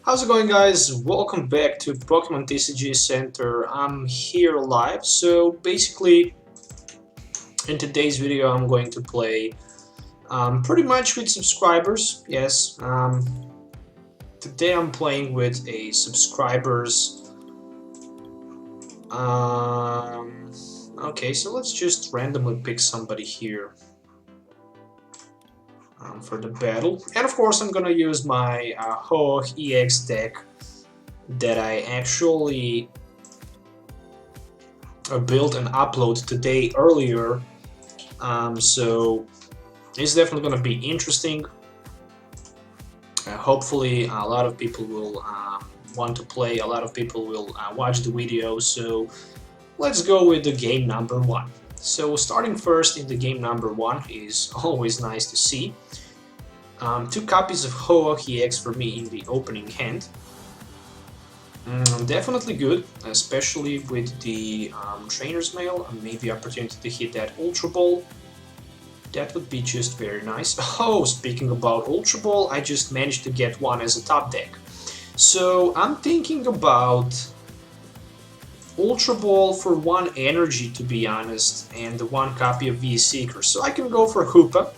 How's it going, guys? Welcome back to Pokemon TCGcenter. I'm here live. So basically in today's video I'm going to play pretty much with subscribers. Yes, today I'm playing with a subscribers. Okay, so let's just randomly pick somebody here for the battle. And of course I'm gonna use my Ho-Oh-EX deck that I actually built and uploaded today earlier, so it's definitely going to be interesting. Hopefully a lot of people will want to play, a lot of people will watch the video, so let's go with the game number 1. So starting first in the game number 1 is always nice to see. 2 copies of Ho-Oh-EX for me in the opening hand. Definitely good, especially with the Trainers Mail, maybe opportunity to hit that Ultra Ball. That would be just very nice. Oh, speaking about Ultra Ball, I just managed to get one as a top deck. So I'm thinking about Ultra Ball for 1 energy, to be honest, and the 1 copy of V Seeker. So I can go for Hoopa,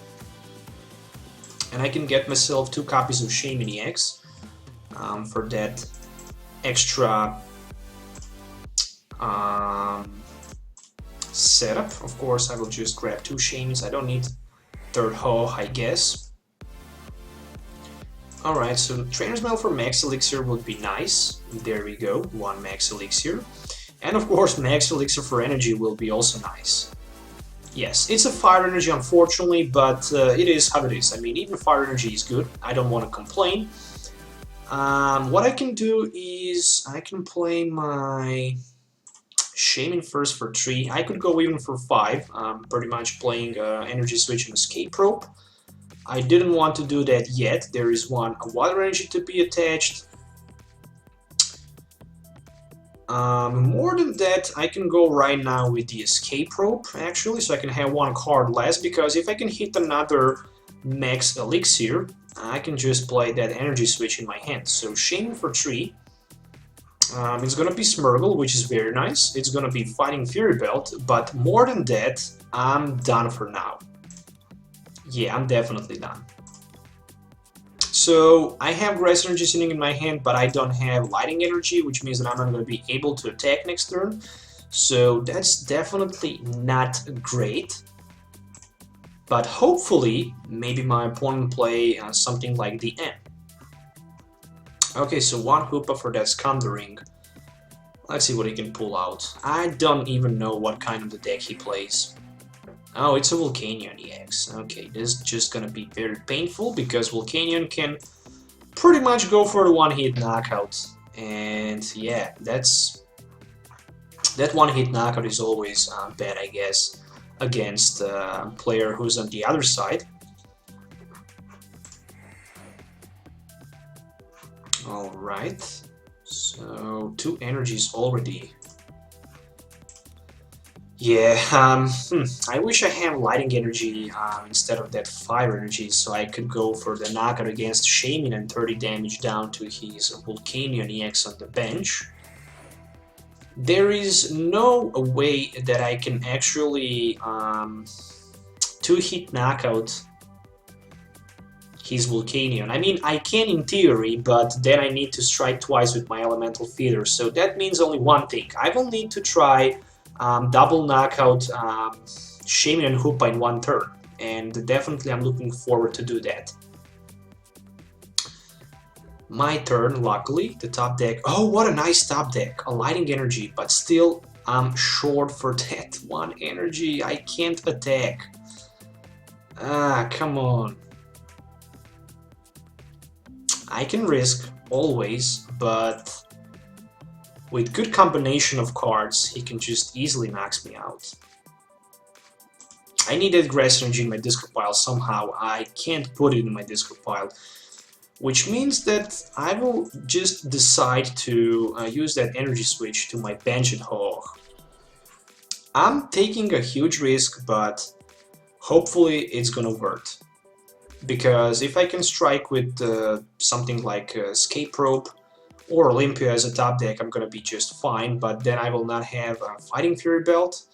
and I can get myself 2 copies of Shaymin-EX for that extra setup. Of course, I will just grab 2 Shaymins. I don't need 3rd Ho, I guess. Alright, so Trainer's Mail for Max Elixir would be nice. There we go, 1 Max Elixir. And of course, Max Elixir for Energy will be also nice. Yes, it's a Fire Energy, unfortunately, but it is how it is. I mean, even Fire Energy is good. I don't want to complain. What I can do is I can play my Shaymin first for 3. I could go even for 5, pretty much playing Energy Switch and Escape Rope. I didn't want to do that yet. There is a Water Energy to be attached. More than that, I can go right now with the Escape Rope, actually, so I can have 1 card less, because if I can hit another Max Elixir, I can just play that Energy Switch in my hand. So Shaymin for 3. It's gonna be Smeargle, which is very nice. It's gonna be Fighting Fury Belt, but more than that, I'm done for now. Yeah, I'm definitely done. So I have Grass Energy sitting in my hand, but I don't have Lighting Energy, which means that I'm not gonna be able to attack next turn. So that's definitely not great. But hopefully, maybe my opponent play something like the N. Okay, so 1 Hoopa for that Scundering. Let's see what he can pull out. I don't even know what kind of the deck he plays. Oh, it's a Volcanion EX. Okay, this is just gonna be very painful, because Volcanion can pretty much go for the 1-hit knockout. And yeah, that 1-hit knockout is always bad, I guess, against a player who's on the other side. Alright, so 2 energies already. Yeah, I wish I had Lighting Energy instead of that Fire Energy, so I could go for the knockout against Shaymin and 30 damage down to his Volcanion EX on the bench. There is no way that I can actually 2-hit knockout his Volcanion. I mean, I can in theory, but then I need to strike twice with my Elemental Feeder, so that means only one thing. I will need to try double knockout Shaymin and Hoopa in 1 turn, and definitely I'm looking forward to do that. My turn, luckily, the top deck. Oh, what a nice top deck! A Lighting Energy, but still I'm short for that 1 energy. I can't attack. Ah, come on. I can risk, always, but with good combination of cards, he can just easily knock me out. I needed Grass Energy in my discard pile somehow. I can't put it in my discard pile, which means that I will just decide to use that Energy Switch to my bench at Ho. I'm taking a huge risk, but hopefully it's gonna work. Because if I can strike with something like Escape Rope, or Olympia as a top deck, I'm gonna be just fine, but then I will not have a Fighting Fury Belt.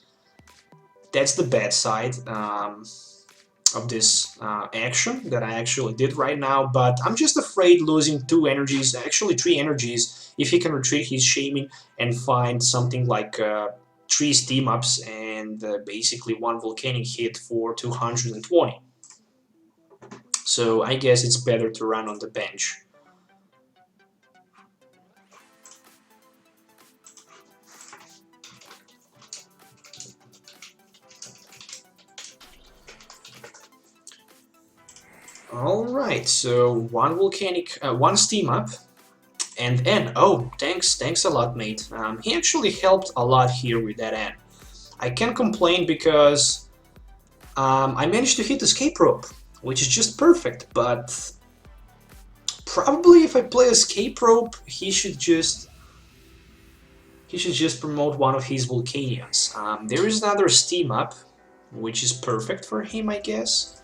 That's the bad side of this action that I actually did right now, but I'm just afraid losing 2 energies, actually 3 energies, if he can retreat his Shaymin and find something like 3 steam ups and basically 1 volcanic hit for 220. So I guess it's better to run on the bench. Alright, so 1 volcanic, 1 steam up, and N. Oh, thanks a lot, mate. He actually helped a lot here with that N. I can't complain because I managed to hit Escape Rope, which is just perfect, but probably if I play Escape Rope, he should just promote one of his Volcanions. There is another steam up, which is perfect for him, I guess.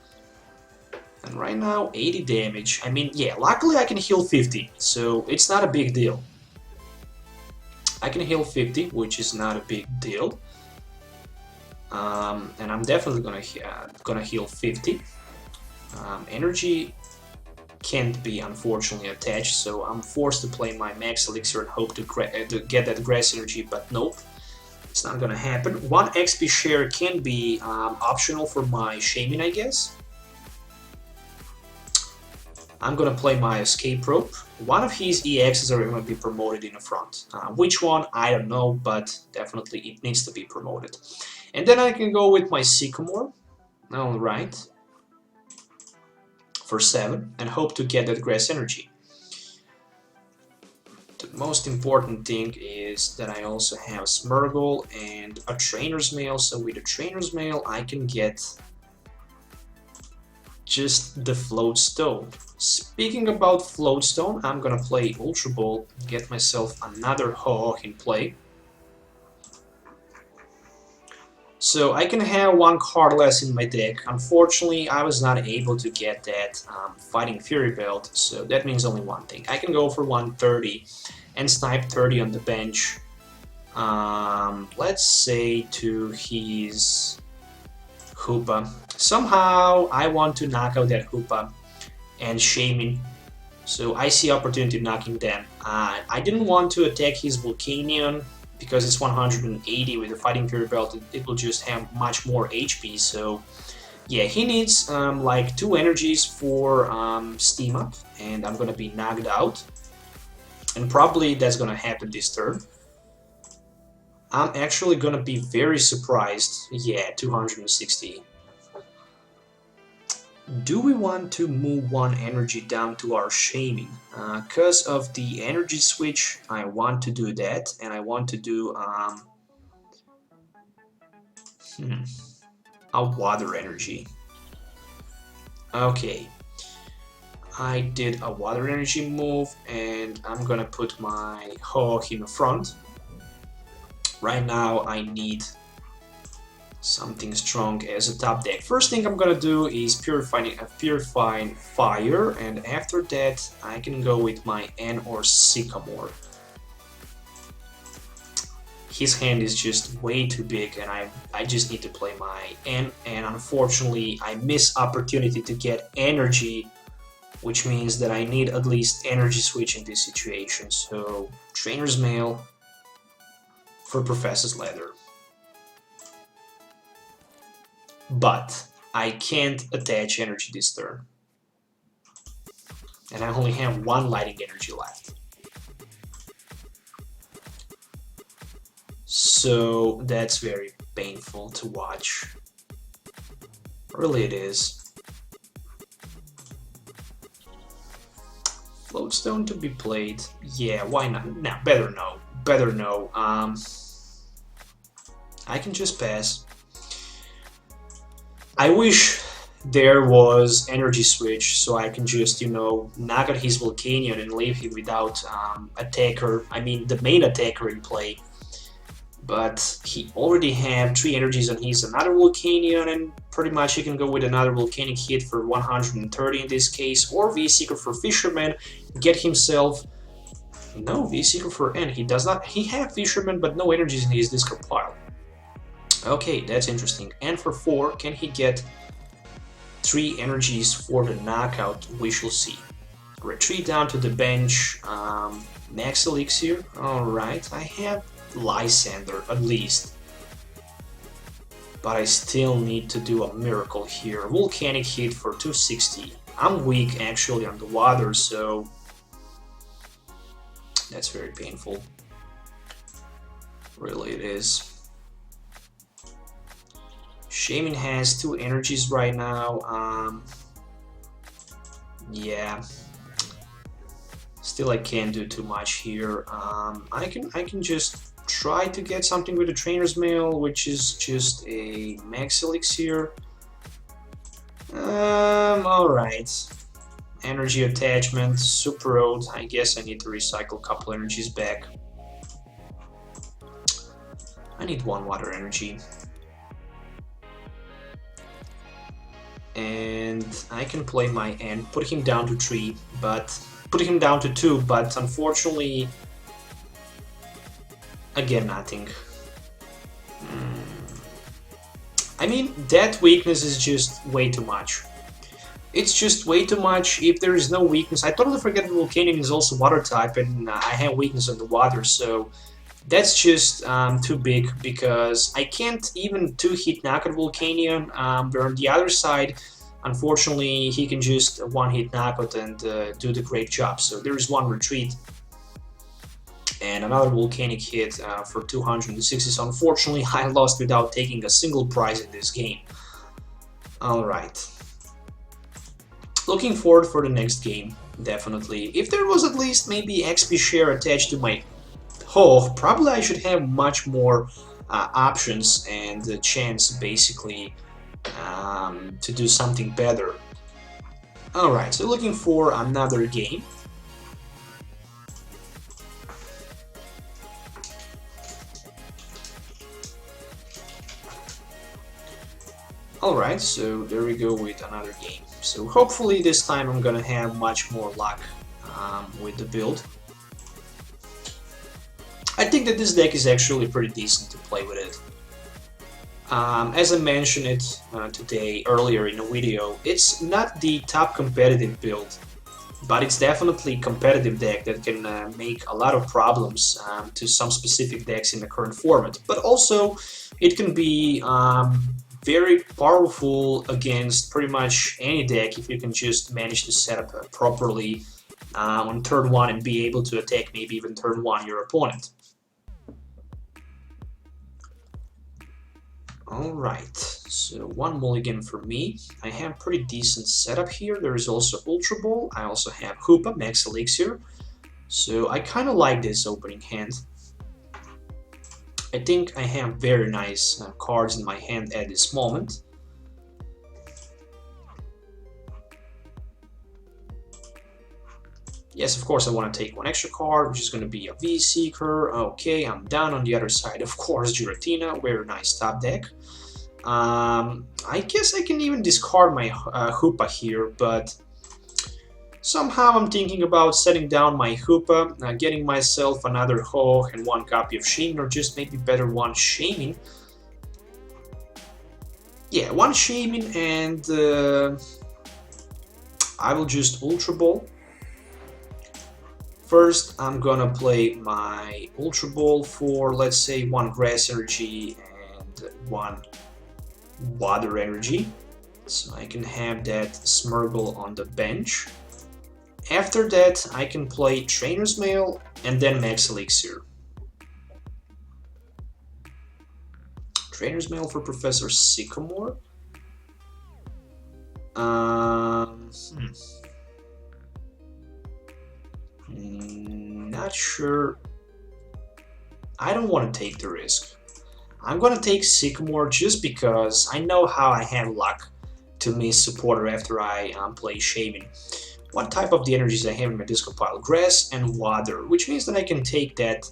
And right now, 80 damage. I mean, yeah, luckily I can heal 50, so it's not a big deal. I can heal 50, which is not a big deal. And I'm definitely gonna heal 50. Energy can't be unfortunately attached, so I'm forced to play my Max Elixir and hope to get that grass energy, but nope. It's not gonna happen. 1 XP share can be optional for my Shaymin, I guess. I'm gonna play my Escape Rope. One of his EXs are gonna be promoted in the front. Which one, I don't know, but definitely it needs to be promoted. And then I can go with my Sycamore, alright, for 7, and hope to get that grass energy. The most important thing is that I also have Smeargle and a Trainers Mail, so with a Trainers Mail I can get just the Float Stone. Speaking about Float Stone, I'm gonna play Ultra Ball, get myself another Ho-Oh in play. So I can have 1 card less in my deck. Unfortunately, I was not able to get that Fighting Fury Belt, so that means only one thing. I can go for 130 and snipe 30 on the bench. Let's say to his Hoopa. Somehow I want to knock out that Hoopa and Shaymin, so I see opportunity knocking them. I didn't want to attack his Volcanion because it's 180 with the Fighting Fury Belt. It will just have much more HP, so yeah, he needs like 2 energies for steam up, and I'm gonna be knocked out, and probably that's gonna happen this turn. I'm actually gonna be very surprised. Yeah, 260. Do we want to move 1 energy down to our Shaymin? Because of the energy switch, I want to do that, and I want to do a water energy. Okay, I did a water energy move, and I'm gonna put my Ho-Oh in the front. Right now I need something strong as a top deck. First thing I'm gonna do is purifying fire, and after that I can go with my N or Sycamore. His hand is just way too big, and I just need to play my N, and unfortunately I miss opportunity to get energy, which means that I need at least energy switch in this situation. So Trainer's Mail for Professor's Leather. But I can't attach energy this turn, and I only have 1 lighting energy left. So that's very painful to watch. Really it is. Float Stone to be played. Yeah, why not? Nah, better no. Better no. I can just pass. I wish there was energy switch so I can just, you know, knock out his Volcanion and leave him without attacker, I mean the main attacker in play. But he already had 3 energies on his another Volcanion, and pretty much he can go with another Volcanic hit for 130 in this case, or V-Seeker for Fisherman, get himself No, V-Seeker for N. He does not. He have Fisherman, but no energies in his discard pile. Okay, that's interesting. And for 4, can he get 3 energies for the knockout? We shall see. Retreat down to the bench. Max Elixir. Alright, I have Lysandre at least. But I still need to do a miracle here. Volcanic hit for 260. I'm weak actually on the water, so that's very painful. Really it is. Shaymin has 2 energies right now. Yeah. Still I can't do too much here. I can just try to get something with the Trainers Mail, which is just a Max Elixir. Alright. Energy attachment, Super Rod. I guess I need to recycle a couple energies back. I need 1 water energy. And I can play my end, put him down to 3, but put him down to 2, but unfortunately, again, nothing. I mean, that weakness is just way too much. It's just way too much. If there is no weakness, I totally forget that Volcanic is also water type, and I have weakness on the water, so that's just too big, because I can't even 2-hit knockout Volcanion. But on the other side, unfortunately, he can just 1-hit knockout and do the great job. So there is 1 retreat and another Volcanic hit for 260. So unfortunately, I lost without taking a single prize in this game. Alright. Looking forward for the next game, definitely. If there was at least maybe XP share attached to my Ho, probably I should have much more options and the chance, basically, to do something better. Alright, so looking for another game. Alright, so there we go with another game. So hopefully this time I'm gonna have much more luck with the build. I think that this deck is actually pretty decent to play with it. As I mentioned it today earlier in the video, it's not the top competitive build, but it's definitely a competitive deck that can make a lot of problems to some specific decks in the current format. But also, it can be very powerful against pretty much any deck if you can just manage to set up properly on turn 1 and be able to attack maybe even turn 1 your opponent. Alright, so 1 mulligan for me. I have pretty decent setup here. There is also Ultra Ball. I also have Hoopa, Max Elixir. So I kind of like this opening hand. I think I have very nice cards in my hand at this moment. Yes, of course I want to take 1 extra card, which is going to be a V-Seeker. Okay, I'm down on the other side, of course, Giratina, very nice top deck. I guess I can even discard my Hoopa here, but somehow I'm thinking about setting down my Hoopa, getting myself another Ho and 1 copy of Shaymin, or just maybe better 1 Shaymin. Yeah, 1 Shaymin, and I will just Ultra Ball. First, I'm gonna play my Ultra Ball for, let's say, 1 Grass Energy and 1 Water Energy. So I can have that Smeargle on the bench. After that, I can play Trainers Mail and then Max Elixir. Trainers Mail for Professor Sycamore. Not sure. I don't want to take the risk. I'm gonna take Sycamore just because I know how I have luck to miss supporter after I play Shaymin. What type of the energies I have in my discard pile? Grass and water, which means that I can take that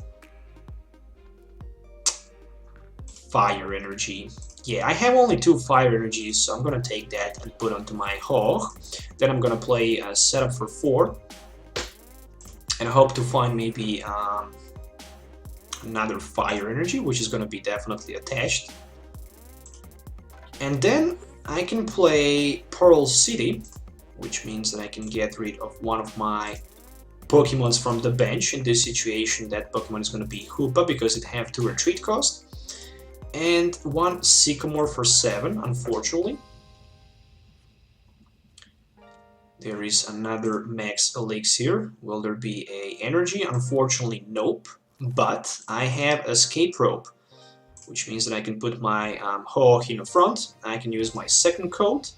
fire energy. Yeah, I have only 2 fire energies, so I'm gonna take that and put onto my Ho. Then I'm gonna play a setup for 4. and I hope to find maybe another fire energy, which is going to be definitely attached. And then I can play Parallel City, which means that I can get rid of one of my Pokemons from the bench. In this situation, that Pokemon is going to be Hoopa because it have 2 retreat cost, and 1 Sycamore for 7, unfortunately. There is another Max Elixir. Will there be a energy? Unfortunately, nope. But I have Escape Rope, which means that I can put my Ho-Oh in the front. I can use my second code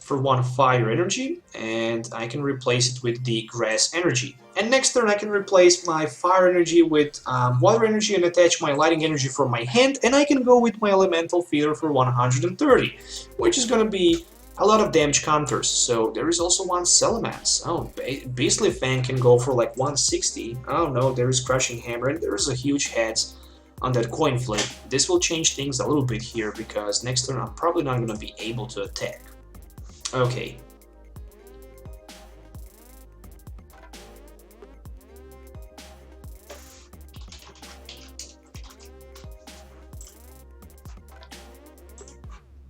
for 1 fire energy, and I can replace it with the grass energy. And next turn I can replace my fire energy with water energy and attach my lighting energy from my hand, and I can go with my elemental feeder for 130, which is gonna be a lot of damage counters. So there is also 1 Salamence. Oh, Beastly Fang can go for like 160. Oh no, there is Crushing Hammer, and there is a huge heads on that coin flip. This will change things a little bit here, because next turn I'm probably not gonna be able to attack. Okay.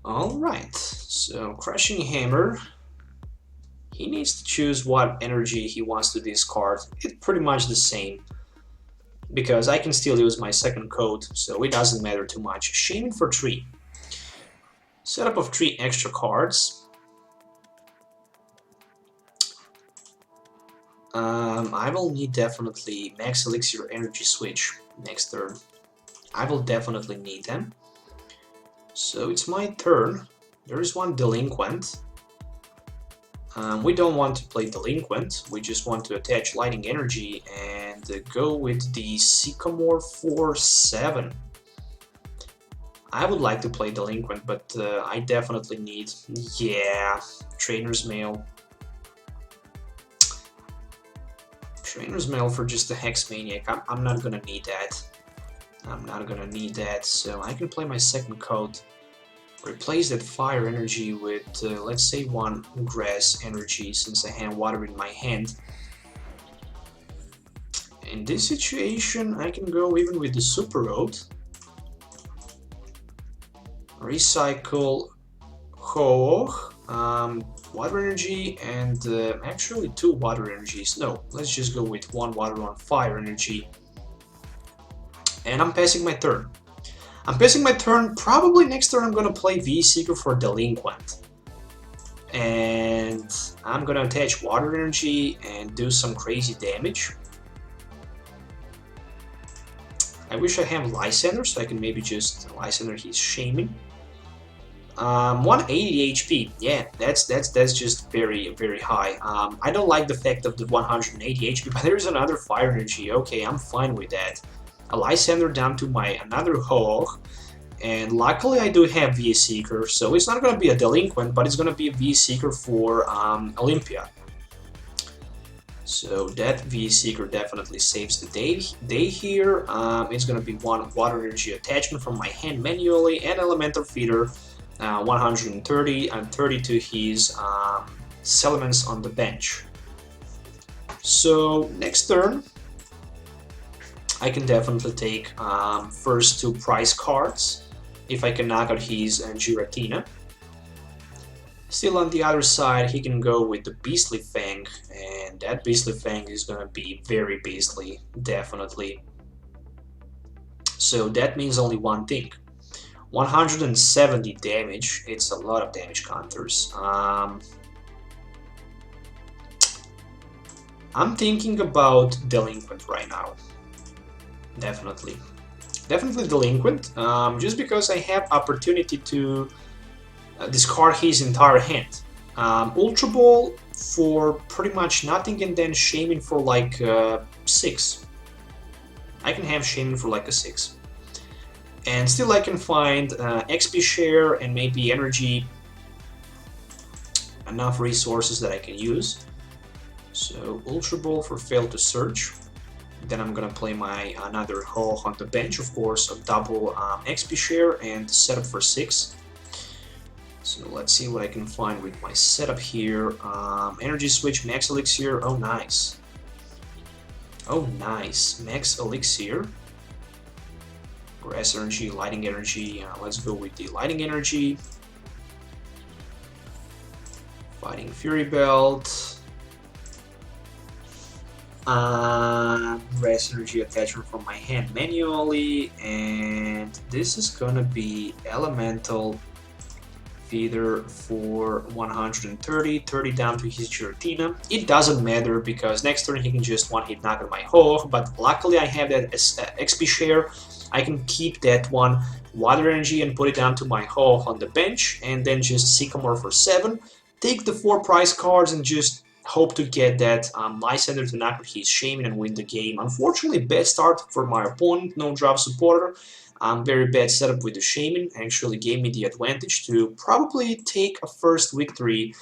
Alright, so Crushing Hammer, he needs to choose what energy he wants to discard. It's pretty much the same, because I can still use my second code, so it doesn't matter too much. Shaymin for 3. Setup of 3 extra cards. I will need definitely Max Elixir Energy Switch next turn. I will definitely need them. So it's my turn. There is 1 Delinquent. We don't want to play Delinquent, we just want to attach Lighting Energy and go with the Sycamore for 7. I would like to play Delinquent, but I definitely need, yeah, Trainers Mail. Trainers Mail for just a Hex Maniac. I'm not gonna need that. I'm not gonna need that, so I can play my second code. Replace that fire energy with, let's say, 1 grass energy, since I have water in my hand. In this situation, I can go even with the Super Rod. Recycle Ho-Oh, water energy, and actually 2 water energies. No, let's just go with 1 water on fire energy. And I'm passing my turn. I'm passing my turn. Probably next turn I'm gonna play V-Seeker for Delinquent. And I'm gonna attach water energy and do some crazy damage. I wish I have Lysandre, so I can maybe just Lysandre his Shaymin. 180 HP, yeah, that's just very high. I don't like the fact of the 180 HP, but there's another fire energy. Okay, I'm fine with that. A Lysandre down to my another Ho-Oh, and luckily I do have V-Seeker, so it's not gonna be a Delinquent, but it's gonna be a V-Seeker for Olympia. So that V-Seeker definitely saves the day here. It's gonna be 1 water energy attachment from my hand manually, and elemental feeder. 130 and 30 to his Salamence on the bench. So next turn I can definitely take first 2 prize cards if I can knock out his Giratina. Still on the other side, he can go with the Beastly Fang, and that Beastly Fang is gonna be very beastly, definitely. So that means only one thing. 170 damage, it's a lot of damage counters. I'm thinking about Delinquent right now. Definitely Delinquent, just because I have opportunity to discard his entire hand. Ultra Ball for pretty much nothing, and then Shaymin for like 6. I can have Shaymin for like a 6. And still I can find XP share and maybe energy, enough resources that I can use. So Ultra Ball for fail to search. Then I'm gonna play my another Ho-Oh on the bench, of course, a double XP share and setup for 6. So let's see what I can find with my setup here. Energy Switch, Max Elixir, oh nice. Oh, nice. Max Elixir. Grass Energy, Lighting Energy. Let's go with the Lighting Energy. Fighting Fury Belt. Grass Energy attachment from my hand manually. And this is gonna be Elemental Feeder for 130, 30 down to his Giratina. It doesn't matter because next turn he can just one-hit knock on my Ho-Oh, but luckily I have that XP share. I can keep that one Water Energy and put it down to my Ho-Oh on the bench, and then just Sycamore for 7. Take the 4 prize cards and just hope to get that Lysandre to knock out his Shaymin and win the game. Unfortunately, bad start for my opponent, no drop supporter. Very bad setup with the Shaymin actually gave me the advantage to probably take a first victory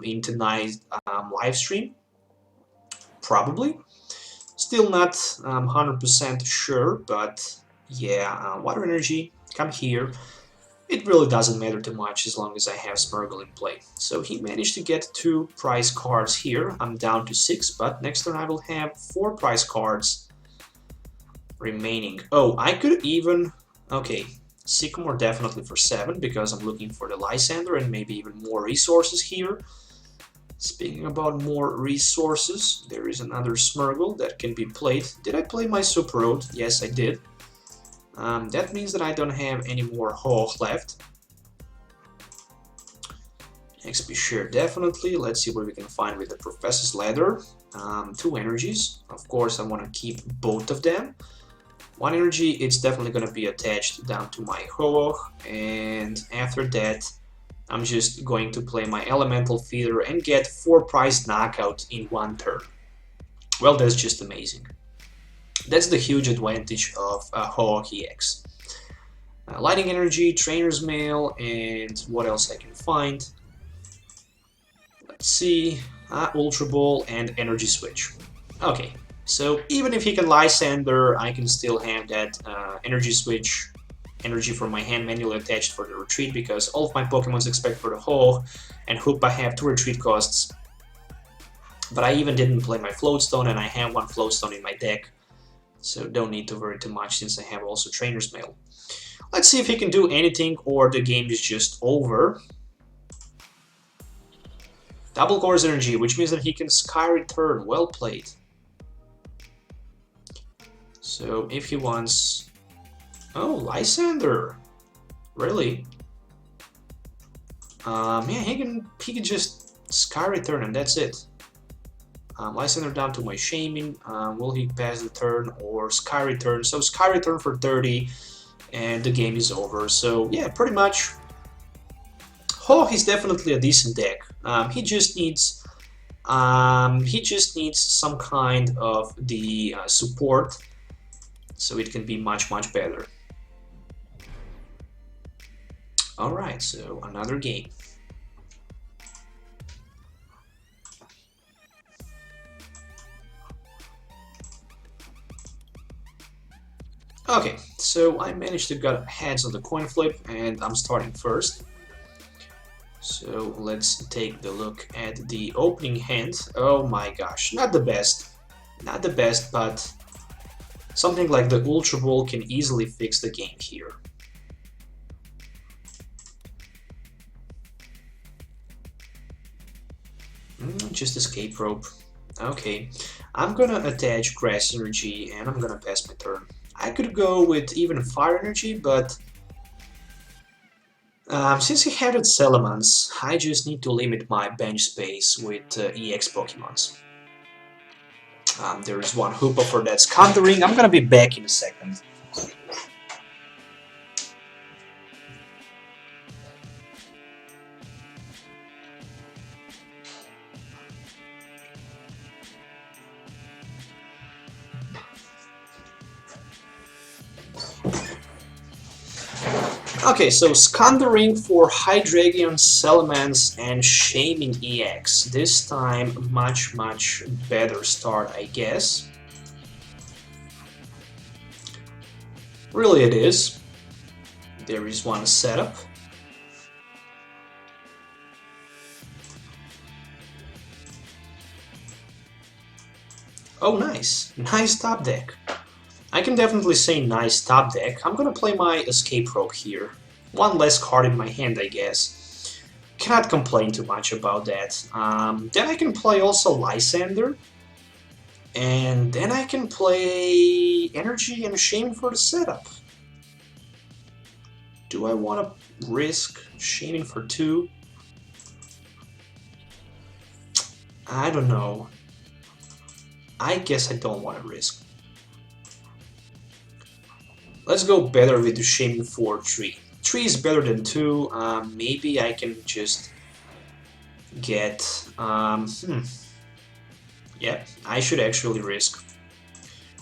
in tonight's live stream. Probably. Still not 100% sure, but yeah, Water Energy, come here. It really doesn't matter too much as long as I have Smeargle in play. So he managed to get 2 prize cards here. I'm down to 6, but next turn I will have 4 prize cards remaining. Oh, I could even... Okay, Sycamore definitely for 7 because I'm looking for the Lysandre and maybe even more resources here. Speaking about more resources, there is another Smeargle that can be played. Did I play my Super Rod? Yes, I did. That means that I don't have any more Ho-Oh left. XP share definitely. Let's see what we can find with the Professor's Ladder. 2 energies. Of course, I want to keep both of them. 1 energy, it's definitely going to be attached down to my Ho-Oh, and after that I'm just going to play my Elemental Feeder and get 4 prize knockout in 1 turn. Well, that's just amazing. That's the huge advantage of Ho-Oh-EX. Lighting Energy, Trainers Mail, and what else I can find. Let's see, Ultra Ball and Energy Switch. Okay. So even if he can Lysandre, I can still have that Energy Switch energy from my hand manually attached for the retreat because all of my Pokemons except for the Ho and Hoopa have 2 retreat costs. But I even didn't play my Float Stone and I have 1 Float Stone in my deck. So don't need to worry too much since I have also Trainer's Mail. Let's see if he can do anything or the game is just over. Double Course Energy, which means that he can Sky Return. Well played. So if he wants... Oh, Lysandre! Really? Yeah, he can just Sky Return and that's it. Lysandre down to my Shaymin. Will he pass the turn or Sky Return? So Sky Return for 30 and the game is over. So yeah, pretty much. Ho is definitely a decent deck. He just needs some kind of the support. So it can be much better. Alright, so another game. Okay, so I managed to get heads on the coin flip and I'm starting first. So let's take the look at the opening hand. Oh my gosh, not the best. Not the best, but something like the Ultra Ball can easily fix the game here. Just Escape Rope. Okay, I'm gonna attach Grass Energy and I'm gonna pass my turn. I could go with even Fire Energy, but since he had it Salamence, I just need to limit my bench space with EX Pokemons. There is 1 Hoopa for that countering. I'm gonna be back in a second. Okay, so Scandering for Hydreigon, Salamence, and Shaymin-EX. This time, much better start, I guess. Really it is. There is 1 setup. Oh, nice. Nice top deck. I can definitely say nice top deck. I'm gonna play my Escape Rope here. One less card in my hand, I guess. Cannot complain too much about that. Then I can play also Lysandre. And then I can play Energy and Shaymin for the setup. Do I want to risk Shaymin for 2? I don't know. I guess I don't want to risk. Let's go better with the Shaymin for 3. 3 is better than 2. Maybe I can just get... Yeah, I should actually risk.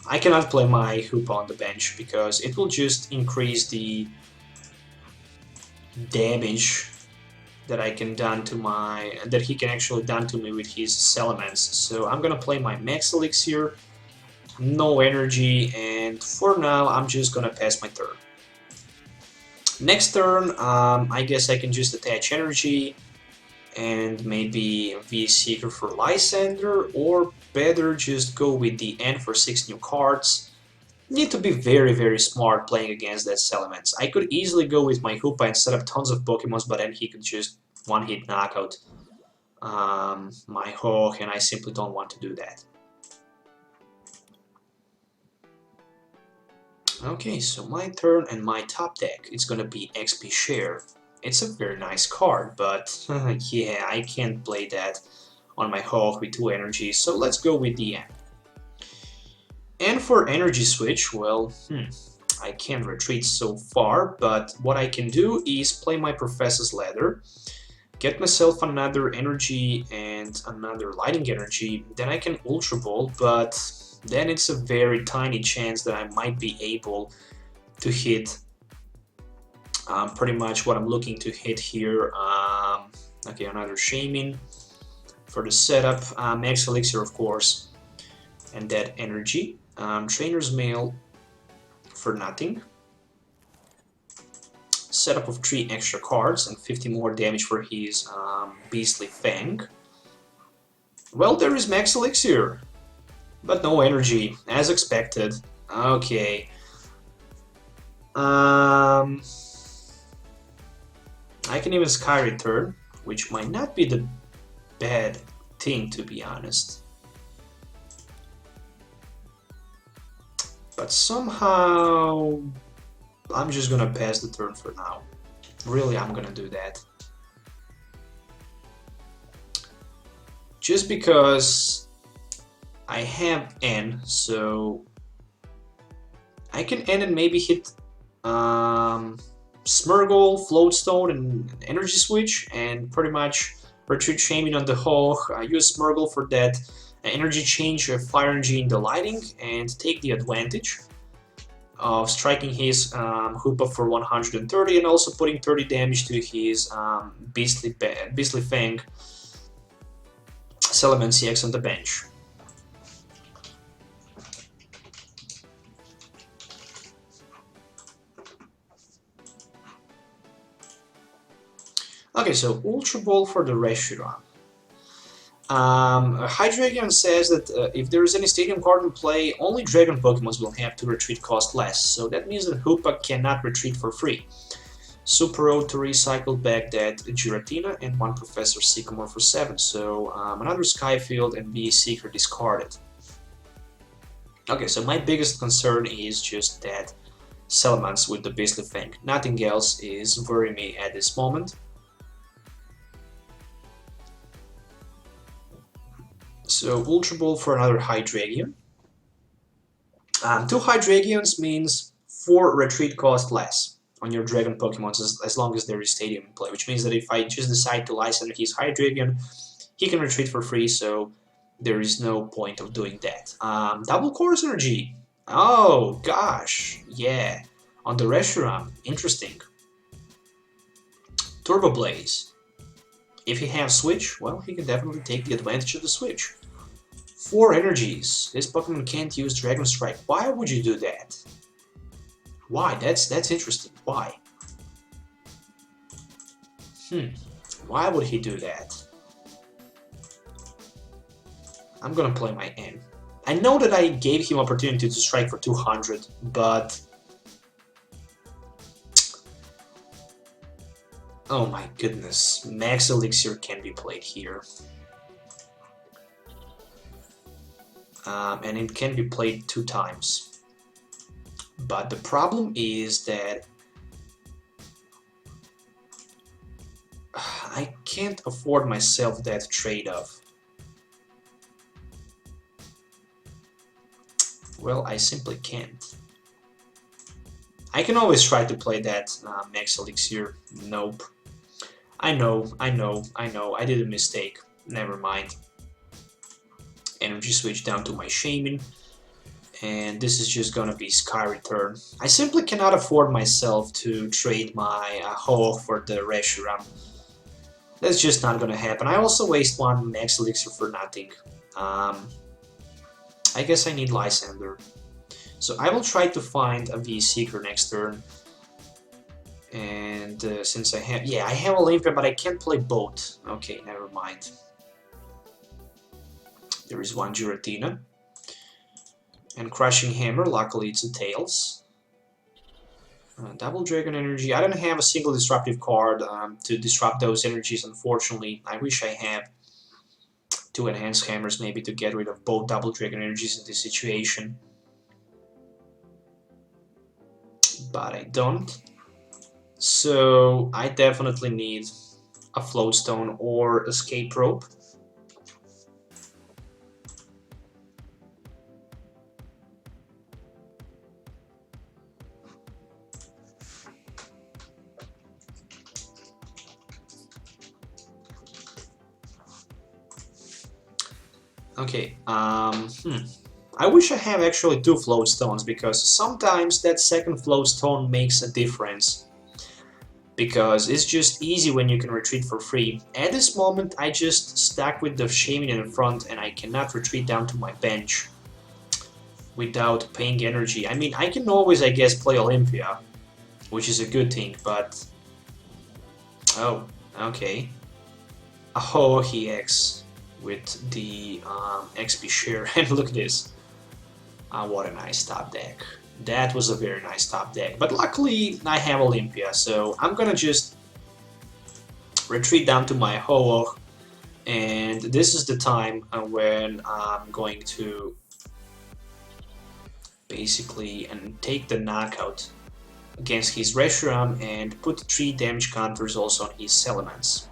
I cannot play my Hoopa on the bench because it will just increase the damage that I can done to that he can actually done to me with his Salamence. So I'm gonna play my Max Elixir, no energy, and for now I'm just gonna pass my turn. Next turn, I guess I can just attach energy and maybe Seeker for Lysandre, or better just go with the N for 6 new cards. Need to be very smart playing against that Salamence. I could easily go with my Hoopa and set up tons of Pokemons, but then he could just one-hit knockout my Ho-Oh, and I simply don't want to do that. Okay, so my turn and my top deck, it's gonna be XP Share. It's a very nice card, but yeah, I can't play that on my Ho-Oh with 2 energies, so let's go with the N. And for Energy Switch, well, I can't retreat so far, but what I can do is play my Professor's Ladder, get myself another energy and another Lighting Energy, then I can Ultra Ball, but then it's a very tiny chance that I might be able to hit pretty much what I'm looking to hit here. Okay, another Shaymin for the setup, Max Elixir of course, and that energy. Trainers Mail for nothing. Setup of 3 extra cards and 50 more damage for his Beastly Fang. Well, there is Max Elixir, but no energy, as expected. Okay. I can even Sky Return, which might not be the bad thing, to be honest. But somehow I'm just gonna pass the turn for now. Really, I'm gonna do that. Just because I have N, so I can N and maybe hit Smeargle, Float Stone, and Energy Switch, and pretty much retreat Shaymin on the Ho-Oh, use Smeargle for that energy change, Fire Energy in the Lighting, and take the advantage of striking his Hoopa for 130 and also putting 30 damage to his Beastly Fang Salamence EX on the bench. Okay, so Ultra Ball for the Reshiram. Hydreigon says that if there is any Stadium card in play, only Dragon Pokemons will have to retreat cost less, so that means that Hoopa cannot retreat for free. Super Rod to recycle back that Giratina and 1 Professor Sycamore for 7, so another Skyfield and Seeker discarded. Okay, so my biggest concern is just that Salamence with the Beastly Fang. Nothing else is worrying me at this moment. So Ultra Ball for another Hydreigon. 2 Hydreigions means 4 retreat cost less on your Dragon Pokemon as long as there is Stadium in play, which means that if I just decide to Lysandre his Hydreigon, he can retreat for free, so there is no point of doing that. Double Course Energy. Oh gosh, yeah. On the Reshiram, interesting. Turbo Blaze. If he has Switch, well, he can definitely take the advantage of the Switch. 4 energies. This Pokemon can't use Dragon Strike. Why would you do that? Why? That's interesting. Why? Why would he do that? I'm gonna play my N. I know that I gave him opportunity to strike for 200, but... oh my goodness, Max Elixir can be played here. And it can be played 2 times. But the problem is that I can't afford myself that trade-off. Well, I simply can't. I can always try to play that Max Elixir. Nope. I know, I did a mistake. Never mind. Energy switch down to my Shaymin. And this is just gonna be Sky Return. I simply cannot afford myself to trade my Ho-Oh for the Reshiram. That's just not gonna happen. I also waste 1 Max Elixir for nothing. I guess I need Lysandre. So I will try to find a V-Seeker next turn. And since I have... yeah, I have Olympia, but I can't play both. Okay, never mind. There is 1 Giratina. And Crushing Hammer, luckily it's a Tails. Double Dragon Energy. I don't have a single disruptive card to disrupt those energies, unfortunately. I wish I had 2 Enhanced Hammers maybe to get rid of both Double Dragon Energies in this situation. But I don't. So I definitely need a Float Stone or Escape Rope. Okay, I wish I have actually 2 Float Stones, because sometimes that second Float Stone makes a difference. Because it's just easy when you can retreat for free. At this moment, I just stuck with the Shaymin in front and I cannot retreat down to my bench without paying energy. I mean, I can always, I guess, play Olympia, which is a good thing, but... oh, okay. A Ho-Oh-EX with the XP share, and look at this. What a nice top deck. That was a very nice top deck, but luckily I have Olympia, so I'm gonna just retreat down to my Ho-Oh, and this is the time when I'm going to basically take the knockout against his Reshiram and put 3 damage counters also on his Elements.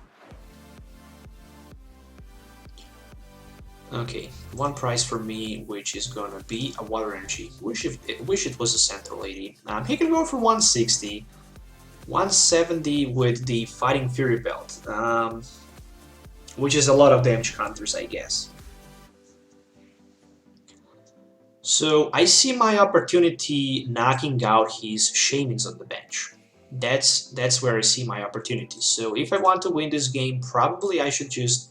Okay, 1 prize for me, which is gonna be a Water Energy. Wish it was a Central Lady. He can go for 160, 170 with the Fighting Fury Belt, which is a lot of damage counters, I guess. So I see my opportunity knocking out his Shaymins on the bench. That's where I see my opportunity. So if I want to win this game, probably I should just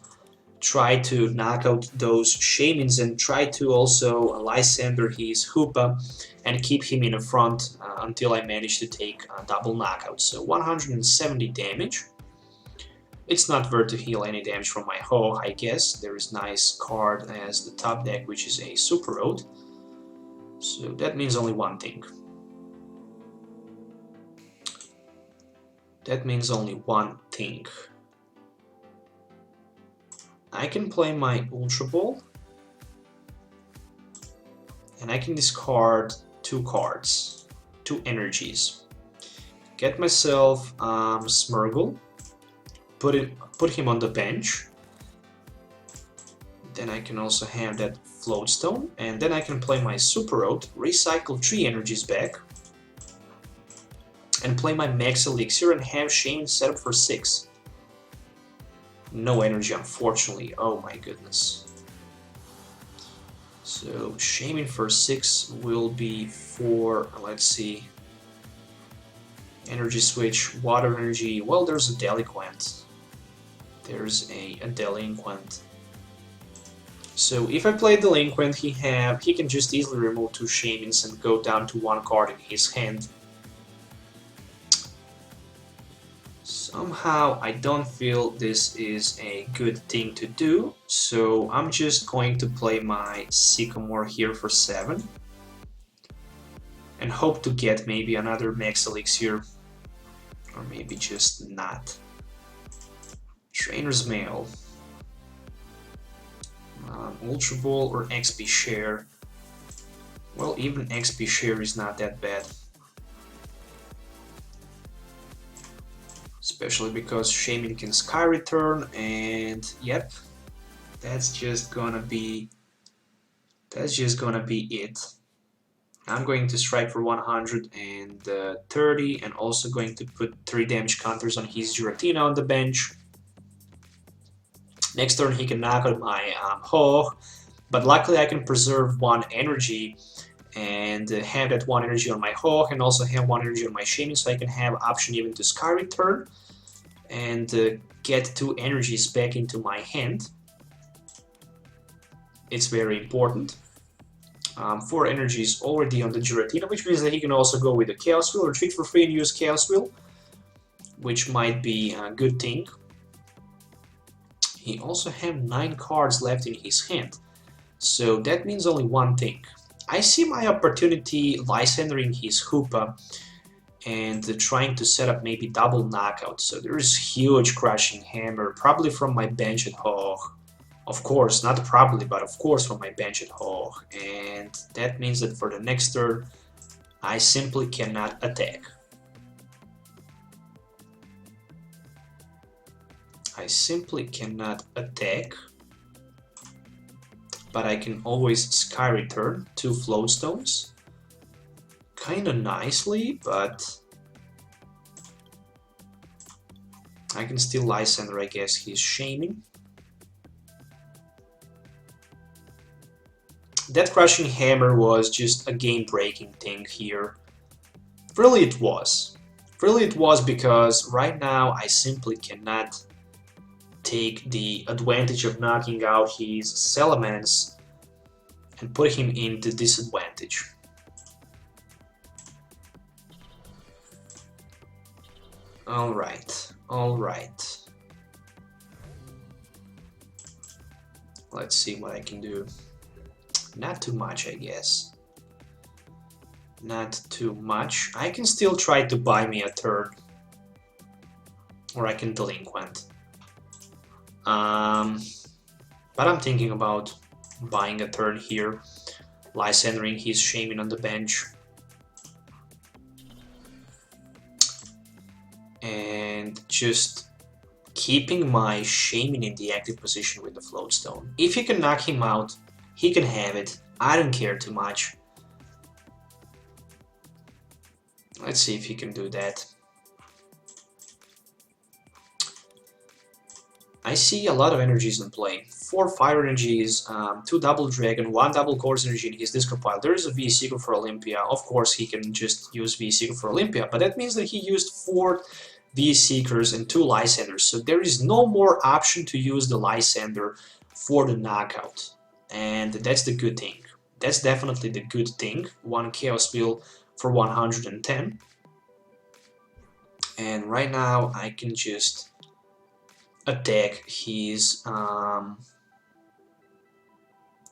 try to knock out those Shaymins and try to also Lysandre his Hoopa and keep him in the front until I manage to take a double knockout. So 170 damage. It's not worth to heal any damage from my Ho, I guess. There is nice card as the top deck, which is a Super Rod. So that means only one thing. That means only one thing. I can play my Ultra Ball, and I can discard 2 cards, 2 energies. Get myself Smeargle, put him on the bench. Then I can also have that Float Stone, and then I can play my Super Rod, recycle 3 energies back, and play my Max Elixir and have Shaymin set up for 6. No energy, unfortunately. Oh my goodness. So Shaymin for 6 will be for, let's see, Energy Switch, Water Energy. Well, there's a Delinquent. There's a Delinquent. So if I play Delinquent, he can just easily remove 2 Shaymins and go down to 1 card in his hand. Somehow I don't feel this is a good thing to do, so I'm just going to play my Sycamore here for 7 and hope to get maybe another Max Elixir, or maybe just not. Trainers Mail, Ultra Ball or XP Share. Well, even XP Share is not that bad. Especially because Shaymin can Sky Return, and yep, that's just gonna be it. I'm going to strike for 130 and also going to put 3 damage counters on his Giratina on the bench. Next turn he can knock out my Ho-Oh, but luckily I can preserve 1 energy and have that 1 energy on my Ho-Oh and also have 1 energy on my Shaymin, so I can have option even to Sky Return and get 2 energies back into my hand. It's very important. 4 energies already on the Giratina, which means that he can also go with the Chaos Wheel, retreat for free and use Chaos Wheel, which might be a good thing. He also has 9 cards left in his hand, so that means only one thing. I see my opportunity Lysandring his Hoopa and trying to set up maybe double knockout. So there is huge Crushing Hammer, probably from my bench at Ho-Oh. Of course, not probably, but of course from my bench at Ho-Oh. And that means that for the next turn, I simply cannot attack. I simply cannot attack. But I can always Sky Return 2 Float Stones. Kinda nicely, but I can still Lysandre, I guess, his Shaymin. That Crushing Hammer was just a game-breaking thing here. Really it was. Really it was, because right now I simply cannot take the advantage of knocking out his Salamence and put him into disadvantage. Alright, alright. Let's see what I can do. Not too much, I guess. Not too much. I can still try to buy me a turn. Or I can Delinquent. But I'm thinking about buying a turn here, Lysandring his Shaymin on the bench, and just keeping my Shaymin in the active position with the Float Stone. If he can knock him out, he can have it. I don't care too much. Let's see if he can do that. I see a lot of energies in play. 4 fire energies, 2 double dragon, 1 double course energy in his discard pile. There is a V-Seeker for Olympia. Of course, he can just use V-Seeker for Olympia, but that means that he used 4 V-Seekers and 2 Lysanders. So there is no more option to use the Lysander for the knockout. And that's the good thing. That's definitely the good thing. 1 Chaos Wheel for 110. And right now I can just attack his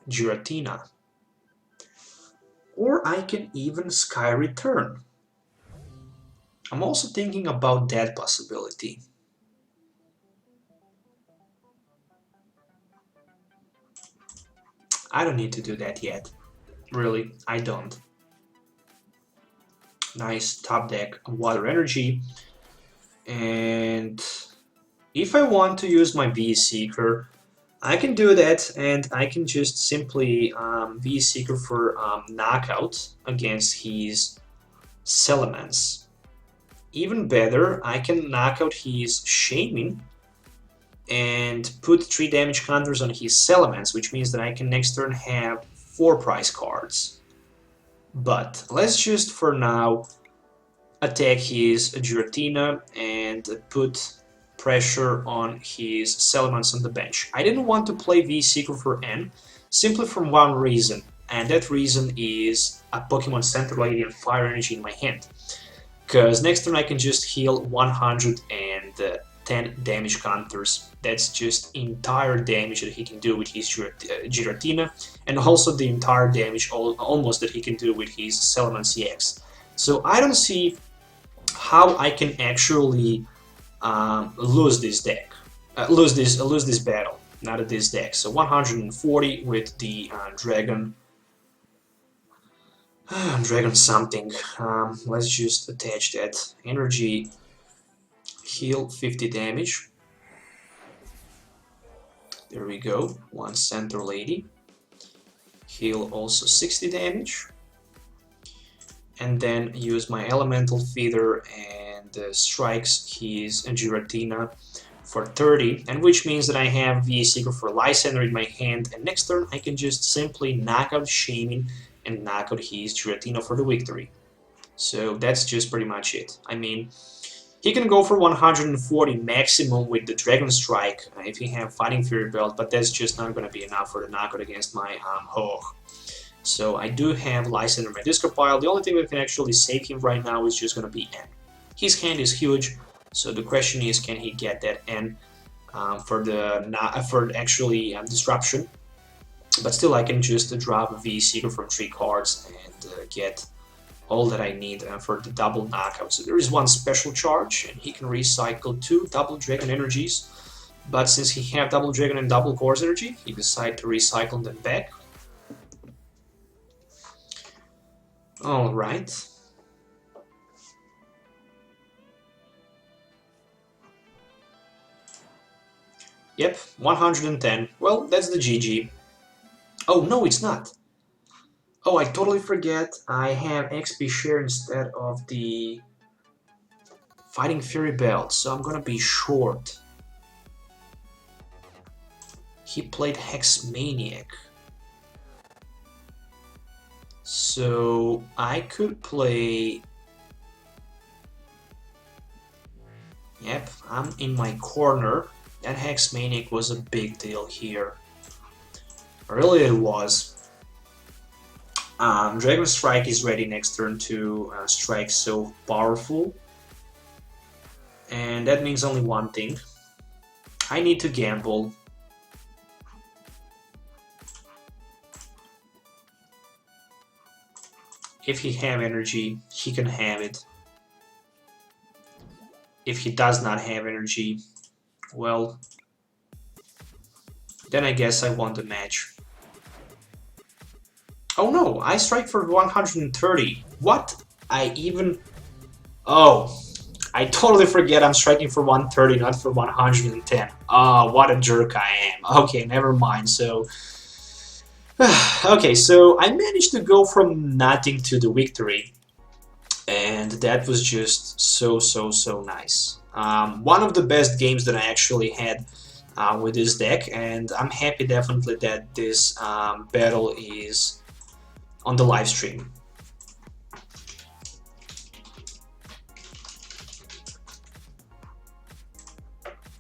Giratina. Or I can even Sky Return. I'm also thinking about that possibility. I don't need to do that yet. Really, I don't. Nice top deck water energy. And if I want to use my V-Seeker, I can do that, and I can just simply V-Seeker for knockout against his Salamence. Even better, I can knock out his Shaymin and put 3 damage counters on his Salamence, which means that I can next turn have 4 prize cards. But let's just for now attack his Giratina and put pressure on his Salamence on the bench. I didn't want to play V-Seeker for N, simply for one reason, and that reason is a Pokemon Center Lady and Fire Energy in my hand. Because next turn I can just heal 100 and 10 damage counters. That's just entire damage that he can do with his Giratina, and also the entire damage almost that he can do with his Salamence-EX. So I don't see how I can actually lose this deck, lose this battle, not at this deck. So 140 with the Dragon something. Let's just attach that energy. Heal 50 damage. There we go. One center lady. Heal also 60 damage. And then use my elemental feeder and strikes his Giratina for 30, and which means that I have the Seeker for Lysandre in my hand, and next turn I can just simply knock out Shaymin and knock out his Giratina for the victory. So that's just pretty much it. I mean, he can go for 140 maximum with the Dragon Strike if he have Fighting Fury Belt, but that's just not going to be enough for the knockout against my Ho-Oh. So I do have Lysandre in my discard pile. The only thing that can actually save him right now is just going to be N. His hand is huge, so the question is, can he get that N for actually disruption? But still, I can just drop the Seeker from 3 cards and get all that I need for the double knockout. So there is one special charge, and he can recycle 2 double Dragon energies. But since he have double Dragon and double Course energy, he decided to recycle them back. Alright. Yep, 110. Well, that's the GG. Oh, no, it's not. Oh, I totally forget. I have XP share instead of the Fighting Fury Belt, so I'm gonna be short. He played Hex Maniac. So I could play... Yep, I'm in my corner. That Hex Maniac was a big deal here. Really it was. Dragon Strike is ready next turn to strike so powerful. And that means only one thing. I need to gamble. If he have energy, he can have it. If he does not have energy, well, then I guess I won the match. Oh no, I strike for 130. What? Oh, I totally forget I'm striking for 130, not for 110. Oh, what a jerk I am. Okay, never mind. So, okay, so I managed to go from nothing to the victory. And that was just so nice. One of the best games that I actually had with this deck, and I'm happy definitely that this battle is on the live stream.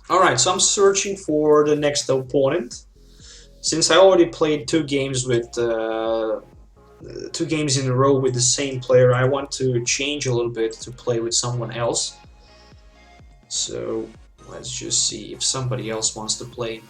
Alright, so I'm searching for the next opponent. Since I already played 2 games with 2 games in a row with the same player, I want to change a little bit to play with someone else. So let's just see if somebody else wants to play.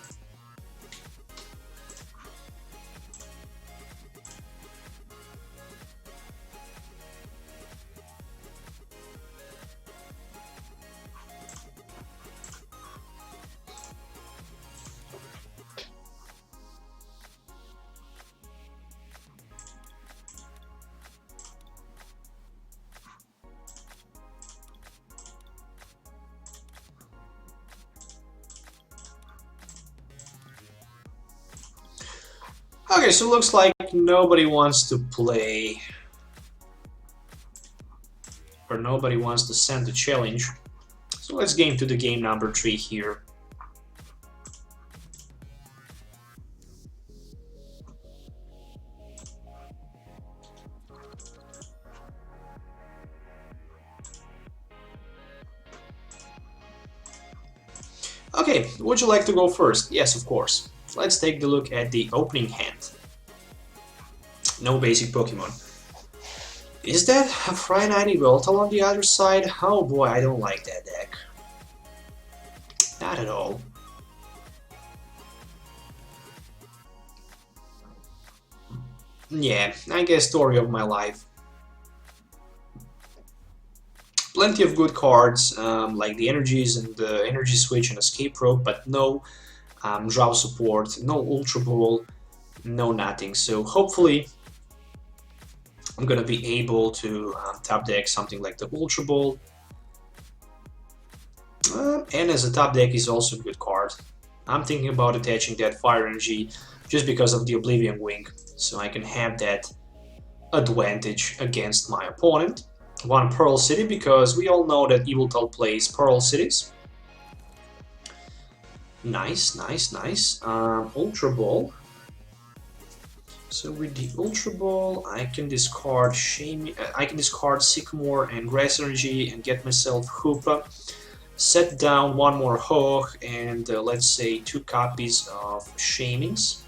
Okay, so it looks like nobody wants to play, or nobody wants to send the challenge. So let's game to the game number 3 here. Okay, would you like to go first? Yes, of course. Let's take a look at the opening hand. No basic Pokemon. Is that a Fry 90 Voltal on the other side? Oh boy, I don't like that deck. Not at all. Yeah, I guess story of my life. Plenty of good cards, like the energies and the Energy Switch and Escape Rope, but no draw support, no Ultra Ball, no nothing. So hopefully I'm gonna be able to top deck something like the Ultra Ball. And as a top deck is also a good card. I'm thinking about attaching that Fire Energy just because of the Oblivion Wing, so I can have that advantage against my opponent. One Pearl City, because we all know that Yveltal plays Pearl Cities. Nice, nice, nice. Ultra Ball. So with the Ultra Ball, I can discard Sycamore and Grass Energy and get myself Hoopa. Set down one more Ho-Oh and let's say 2 copies of Shaymin-EX.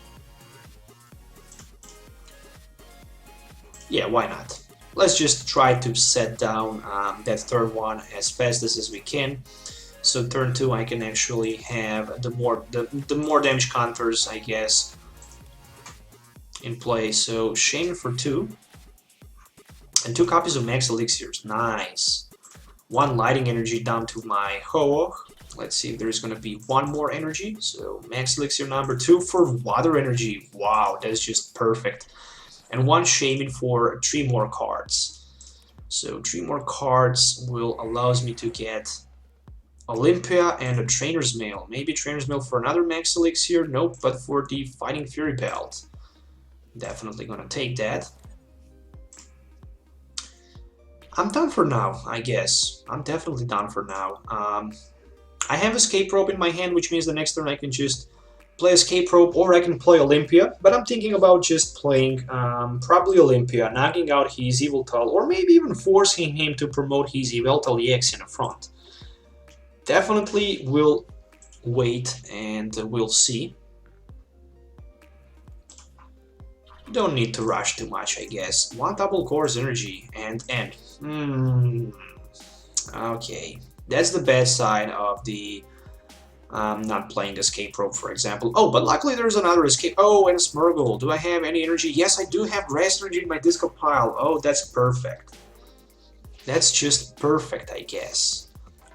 Yeah, why not? Let's just try to set down that third one as fast as we can. So turn 2 I can actually have the more damage counters, I guess, in play. So Shaymin for 2 and 2 copies of Max Elixirs. Nice. 1 lighting energy down to my Ho-Oh. Let's see if there's gonna be 1 more energy. So Max Elixir number 2 for water energy. Wow, that's just perfect. And 1 Shaymin for 3 more cards. So 3 more cards will allows me to get Olympia and a Trainers Mail. Maybe Trainers Mail for another Max Elixir. Nope, but for the Fighting Fury Belt. Definitely gonna take that. I'm done for now, I guess. I'm definitely done for now. I have Escape Rope in my hand, which means the next turn I can just play Escape Rope or I can play Olympia. But I'm thinking about just playing probably Olympia, knocking out his Yveltal, or maybe even forcing him to promote his Yveltal EX in the front. Definitely will wait and we'll see. Don't need to rush too much, I guess. 1 double course energy and end. Okay, that's the bad side of the not playing Escape Rope, for example. Oh, but luckily there's another Escape. Oh, and a Smeargle. Do I have any energy? Yes, I do have Grass Energy in my disco pile. Oh, that's perfect. That's just perfect, I guess.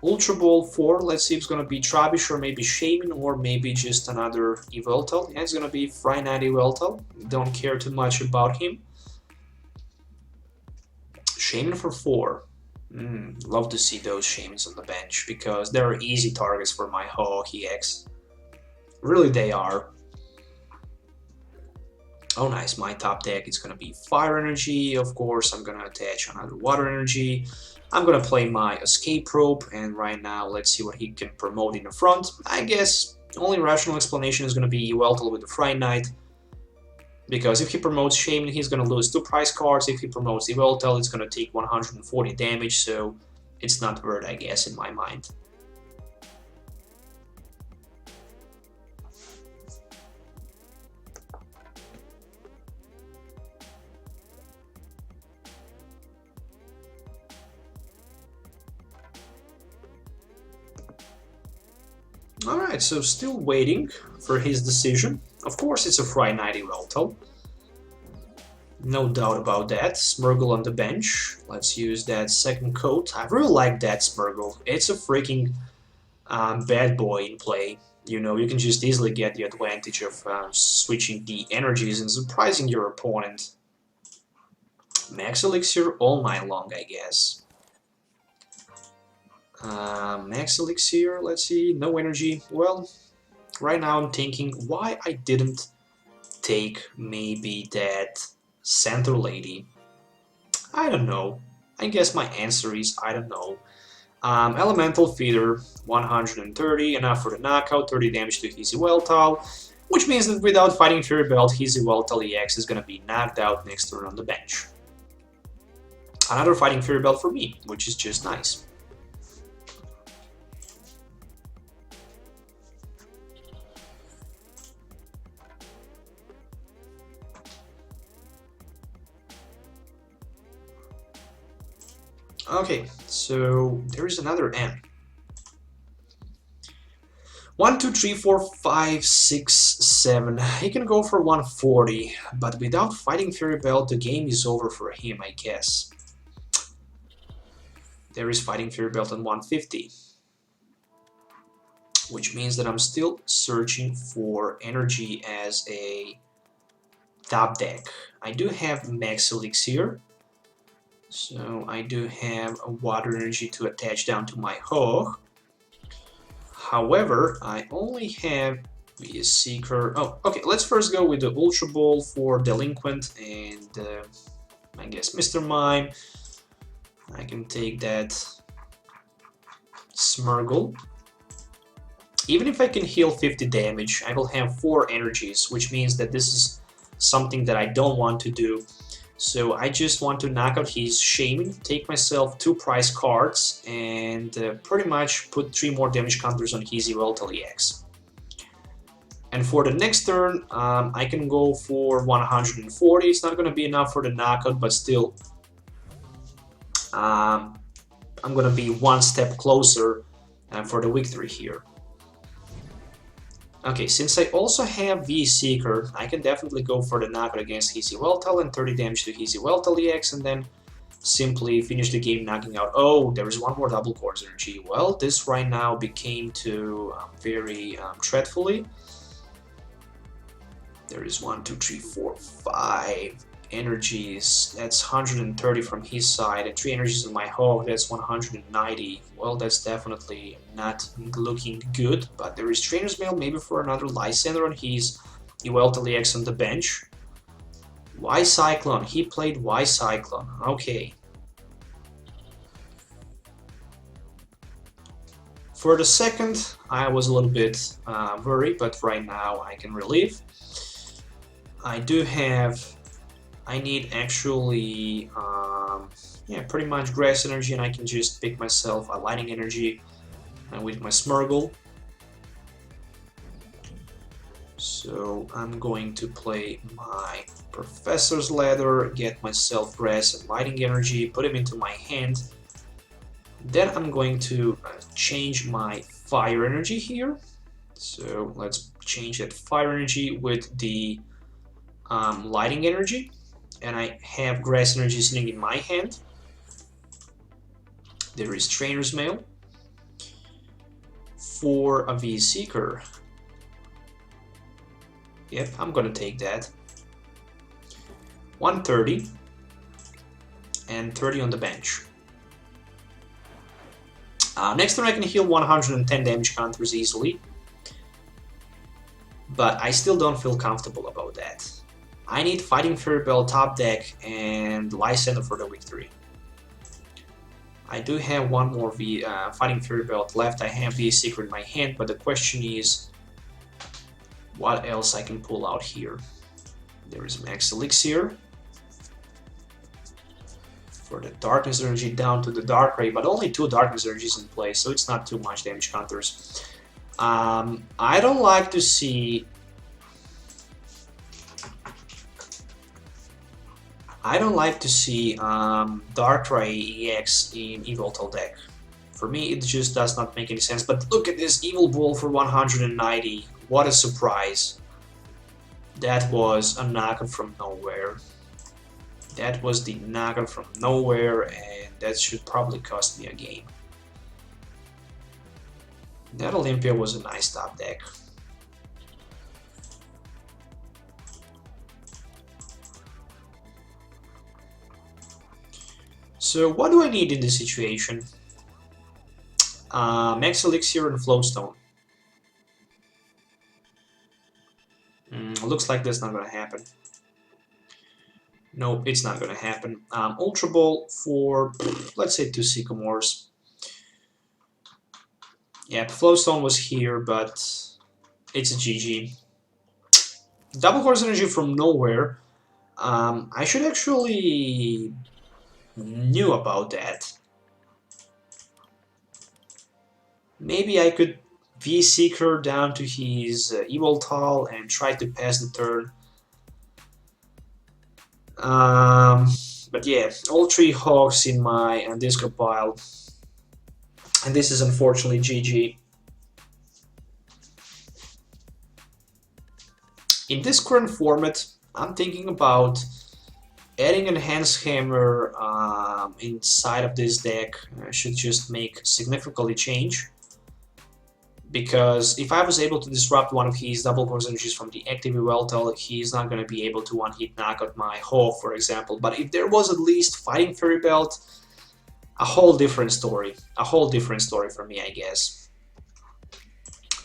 Ultra Ball 4, let's see if it's gonna be Trubbish or maybe Shaymin or maybe just another Yveltal. Yeah, it's gonna be Friday Night Yveltal. Don't care too much about him. Shaymin for 4. Love to see those Shaymins on the bench because they're easy targets for my Ho-Oh-EX. Really, they are. Oh, nice. My top deck is gonna be Fire Energy. Of course, I'm gonna attach another Water Energy. I'm gonna play my Escape Rope, and right now, let's see what he can promote in the front. I guess the only rational explanation is gonna be Yveltal with the Friday Night, because if he promotes Shaymin, he's gonna lose 2 prize cards. If he promotes Yveltal, it's gonna take 140 damage, so it's not worth, I guess, in my mind. Alright, so still waiting for his decision. Of course it's a Friday Night Yveltal. No doubt about that. Smeargle on the bench. Let's use that second coat. I really like that Smeargle. It's a freaking bad boy in play. You know, you can just easily get the advantage of switching the energies and surprising your opponent. Max Elixir all night long, I guess. Max Elixir, let's see, no energy. Well, right now I'm thinking why I didn't take maybe that Center Lady. I don't know. I guess my answer is I don't know. Elemental Feeder, 130, enough for the knockout, 30 damage to his Yveltal, which means that without fighting Fury Belt, his Yveltal EX is gonna be knocked out next turn on the bench. Another fighting Fury Belt for me, which is just nice. Okay, so there is another M. 1, 2, 3, 4, 5, 6, 7. He can go for 140, but without fighting Fairy Belt, the game is over for him, I guess. There is fighting Fairy Belt on 150, which means that I'm still searching for energy as a top deck. I do have Max Elixir, so I do have a water energy to attach down to my Ho-Oh. However, I only have the Seeker. Oh, okay, let's first go with the Ultra Ball for Delinquent and I guess Mr. Mime. I can take that Smeargle. Even if I can heal 50 damage, I will have 4 energies, which means that this is something that I don't want to do. So I just want to knock out his Shaymin, take myself 2 prize cards, and pretty much put 3 more damage counters on his Ultra-EX. And for the next turn, I can go for 140. It's not going to be enough for the knockout, but still, I'm going to be 1 step closer for the victory here. Okay, since I also have the Seeker, I can definitely go for the knockout against his Weltal and 30 damage to his Weltal-EX, and then simply finish the game knocking out. Oh, there is 1 more double course energy. Well, this right now became to very dreadfully. There is 1, 2, 3, 4, 5 energies. That's 130 from his side, and 3 energies on my Ho-Oh. That's 190. Well, that's definitely not looking good, but there is Trainers Mail, maybe for another Lysandre on his Weltal-EX on the bench. Y-Cyclone, he played Y-Cyclone, okay. For the second, I was a little bit worried, but right now I can relieve. I do have, I need actually, yeah, pretty much grass energy, and I can just pick myself a lightning energy with my Smeargle. So I'm going to play my Professor's Ladder, get myself grass and lightning energy, put him into my hand. Then I'm going to change my fire energy here. So let's change that fire energy with the lighting energy. And I have grass energy sitting in my hand. There is Trainer's Mail for a V-Seeker. Yep, I'm gonna take that. 130 and 30 on the bench. Next turn I can heal 110 damage counters easily, but I still don't feel comfortable about that. I need Fighting Fairy Belt top deck and Lysandre for the victory. I do have 1 more Fighting Fairy Belt left. I have V-Seeker in my hand, but the question is what else I can pull out here. There is Max Elixir for the Darkness energy down to the Dark Ray, but only 2 Darkness energies in play, so it's not too much damage counters. I don't like to see Dark Ray EX in Evoltal deck. For me, it just does not make any sense. But look at this Evil Ball for 190. What a surprise. That was a knockout from nowhere. That was the knockout from nowhere, and that should probably cost me a game. That Olympia was a nice top deck. So what do I need in this situation? Max Elixir and Float Stone. Looks like that's not gonna happen. Nope, it's not gonna happen. Ultra Ball for, let's say, 2 Sycamores. Yeah, Float Stone was here, but it's a GG. Double Course Energy from nowhere. I should actually knew about that. Maybe I could V-Seeker down to his Evoltal and try to pass the turn. But yeah, all 3 Hogs in my disco pile, and this is unfortunately GG. In this current format, I'm thinking about adding an Enhanced Hammer inside of this deck. Should just make significantly change. Because if I was able to disrupt one of his double course energies from the active Weltel, he's not going to be able to one-hit knock out my Ho, for example. But if there was at least Fighting Fairy Belt, a whole different story. A whole different story for me, I guess.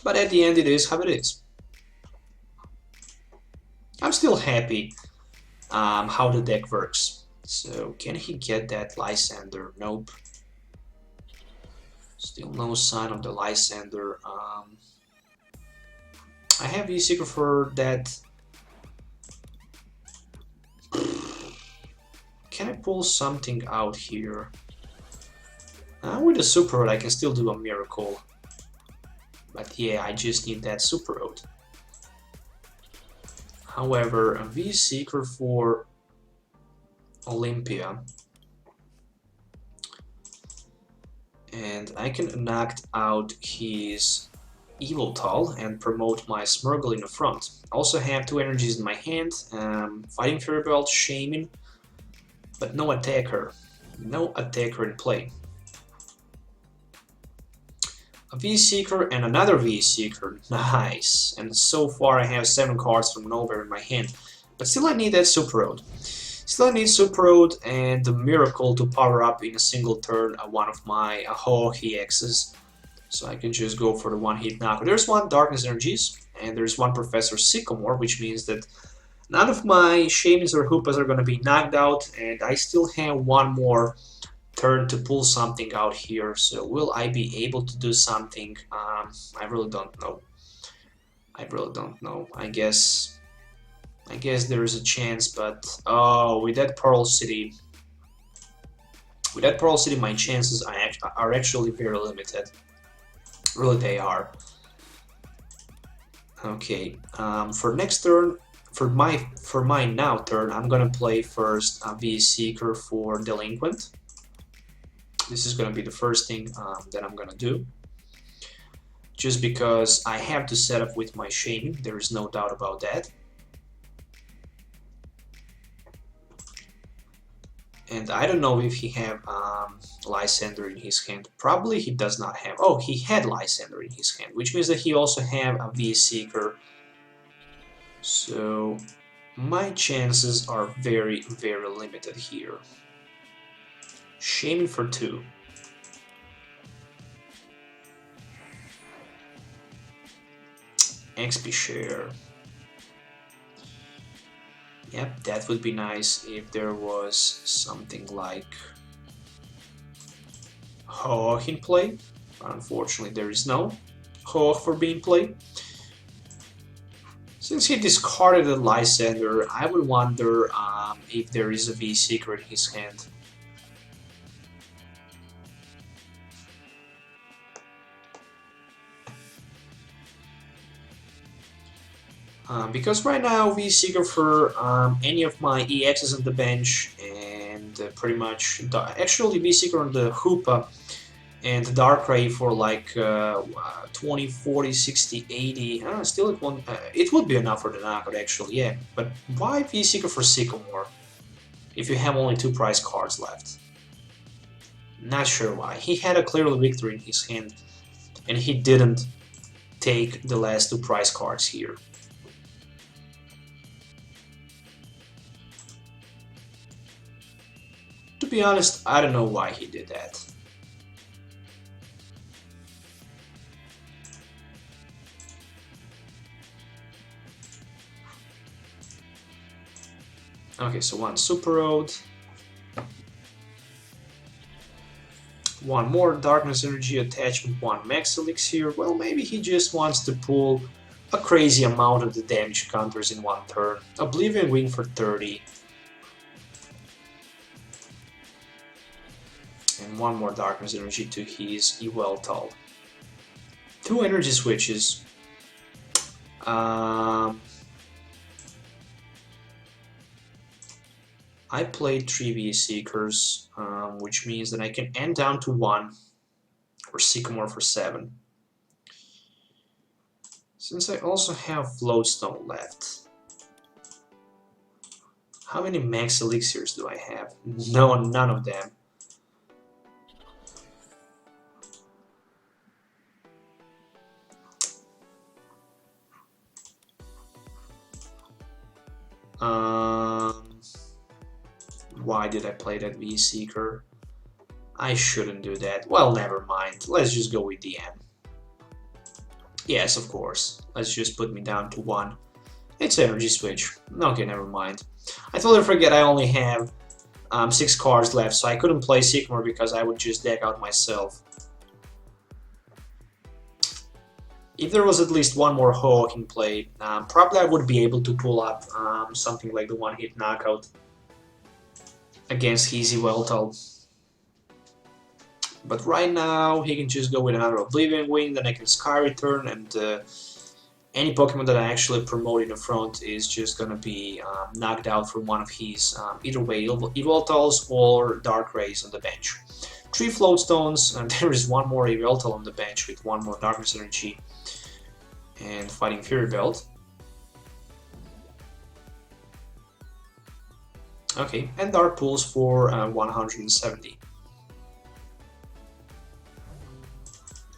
But at the end, it is how it is. I'm still happy how the deck works. So, can he get that Lysandre? Nope. Still no sign of the Lysandre. I have V-Seeker for that. Can I pull something out here? With the Super Rod I can still do a miracle. But yeah, I just need that Super Rod. However, a V-Seeker for Olympia. And I can knock out his Yveltal and promote my Smeargle in the front. I also have 2 energies in my hand, Fighting Fairy Belt, Shaymin, but no attacker. No attacker in play. A V-Seeker and another V-Seeker, nice. And so far I have 7 cards from nowhere in my hand. But still I need that Super Rod. Still I need Super Rod and the Miracle to power up in a single turn one of my Ho-Oh-EXs. So I can just go for the one-hit knock. There's 1 Darkness Energies and there's 1 Professor Sycamore, which means that none of my Shaymins or Hoopas are going to be knocked out, and I still have 1 more turn to pull something out here. So will I be able to do something? I really don't know. I really don't know. I guess there is a chance, but oh, with that Parallel City, my chances are actually very limited. Really, they are. Okay, for next turn, for my now turn, I'm gonna play first a V-Seeker for Delinquent. This is gonna be the first thing that I'm gonna do. Just because I have to set up with my Shaymin, there is no doubt about that. And I don't know if he have Lysandre in his hand. Probably he does not have. Oh, he had Lysandre in his hand, which means that he also have a V-Seeker. So my chances are very, very limited here. Shaymin for 2. XP share. Yep, that would be nice if there was something like Ho in play. Unfortunately, there is no Ho for being played. Since he discarded the Lysandre, I would wonder if there is a V-Seeker in his hand. Because right now V-Seeker for any of my EXs on the bench, and pretty much actually V-Seeker on the Hoopa and Darkrai for like 20, 40, 60, 80. Still it would be enough for the knockout actually, yeah. But why V-Seeker for Sycamore if you have only 2 prize cards left? Not sure why. He had a clear victory in his hand and he didn't take the last 2 prize cards here. To be honest, I don't know why he did that. Okay, so 1 Super Rod, 1 more Darkness Energy attachment, 1 Max Elixir. Well, maybe he just wants to pull a crazy amount of the damage counters in 1 turn. Oblivion Wing for 30. And 1 more Darkness Energy to his Yveltal. 2 Energy Switches. I played 3 V-Seekers, which means that I can end down to 1 or Sycamore for 7. Since I also have Float Stone left, How many Max Elixirs do I have? No, none of them. Why did I play that V-Seeker? I shouldn't do that. Well, never mind. Let's just go with the M. Yes, of course. Let's just put me down to 1. It's Energy Switch. Okay, never mind. I totally forget I only have 6 cards left, so I couldn't play Sycamore because I would just deck out myself. If there was at least one more Ho I can play, probably I would be able to pull up something like the one-hit knockout against Easy Weltal. But right now, he can just go with another Oblivion Wing, then I can Sky Return, and any Pokemon that I actually promote in the front is just gonna be knocked out from one of his, either way, Evoltals or Dark Rays on the bench. 3 Float Stones, and there is one more Evoltal on the bench with one more Darkness Energy and Fighting Fury Belt. Okay, and Dark Pulse for 170.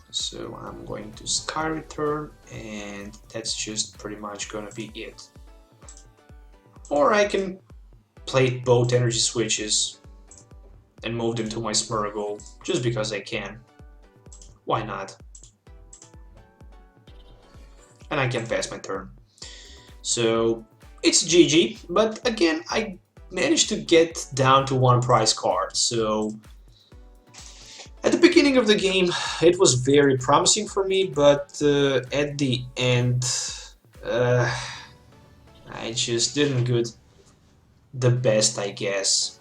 So I'm going to Sky Return, and that's just pretty much gonna be it. Or I can play both Energy Switches and move them to my Smeargle, just because I can. Why not? And I can pass my turn. So it's GG, but again, I managed to get down to 1 prize card, so at the beginning of the game it was very promising for me, but at the end I just didn't get the best, I guess.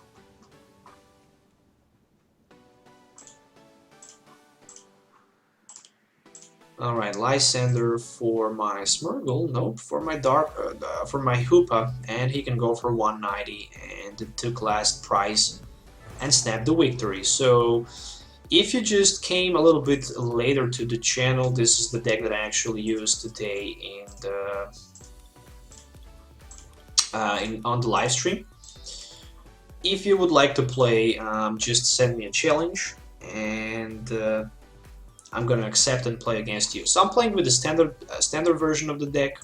Alright, Lysandre for my Smeargle, nope, for my for my Hoopa, and he can go for 190 and took last prize and snapped the victory. So if you just came a little bit later to the channel, this is the deck that I actually used today in the on the live stream. If you would like to play, just send me a challenge, and I'm gonna accept and play against you. So I'm playing with the standard version of the deck,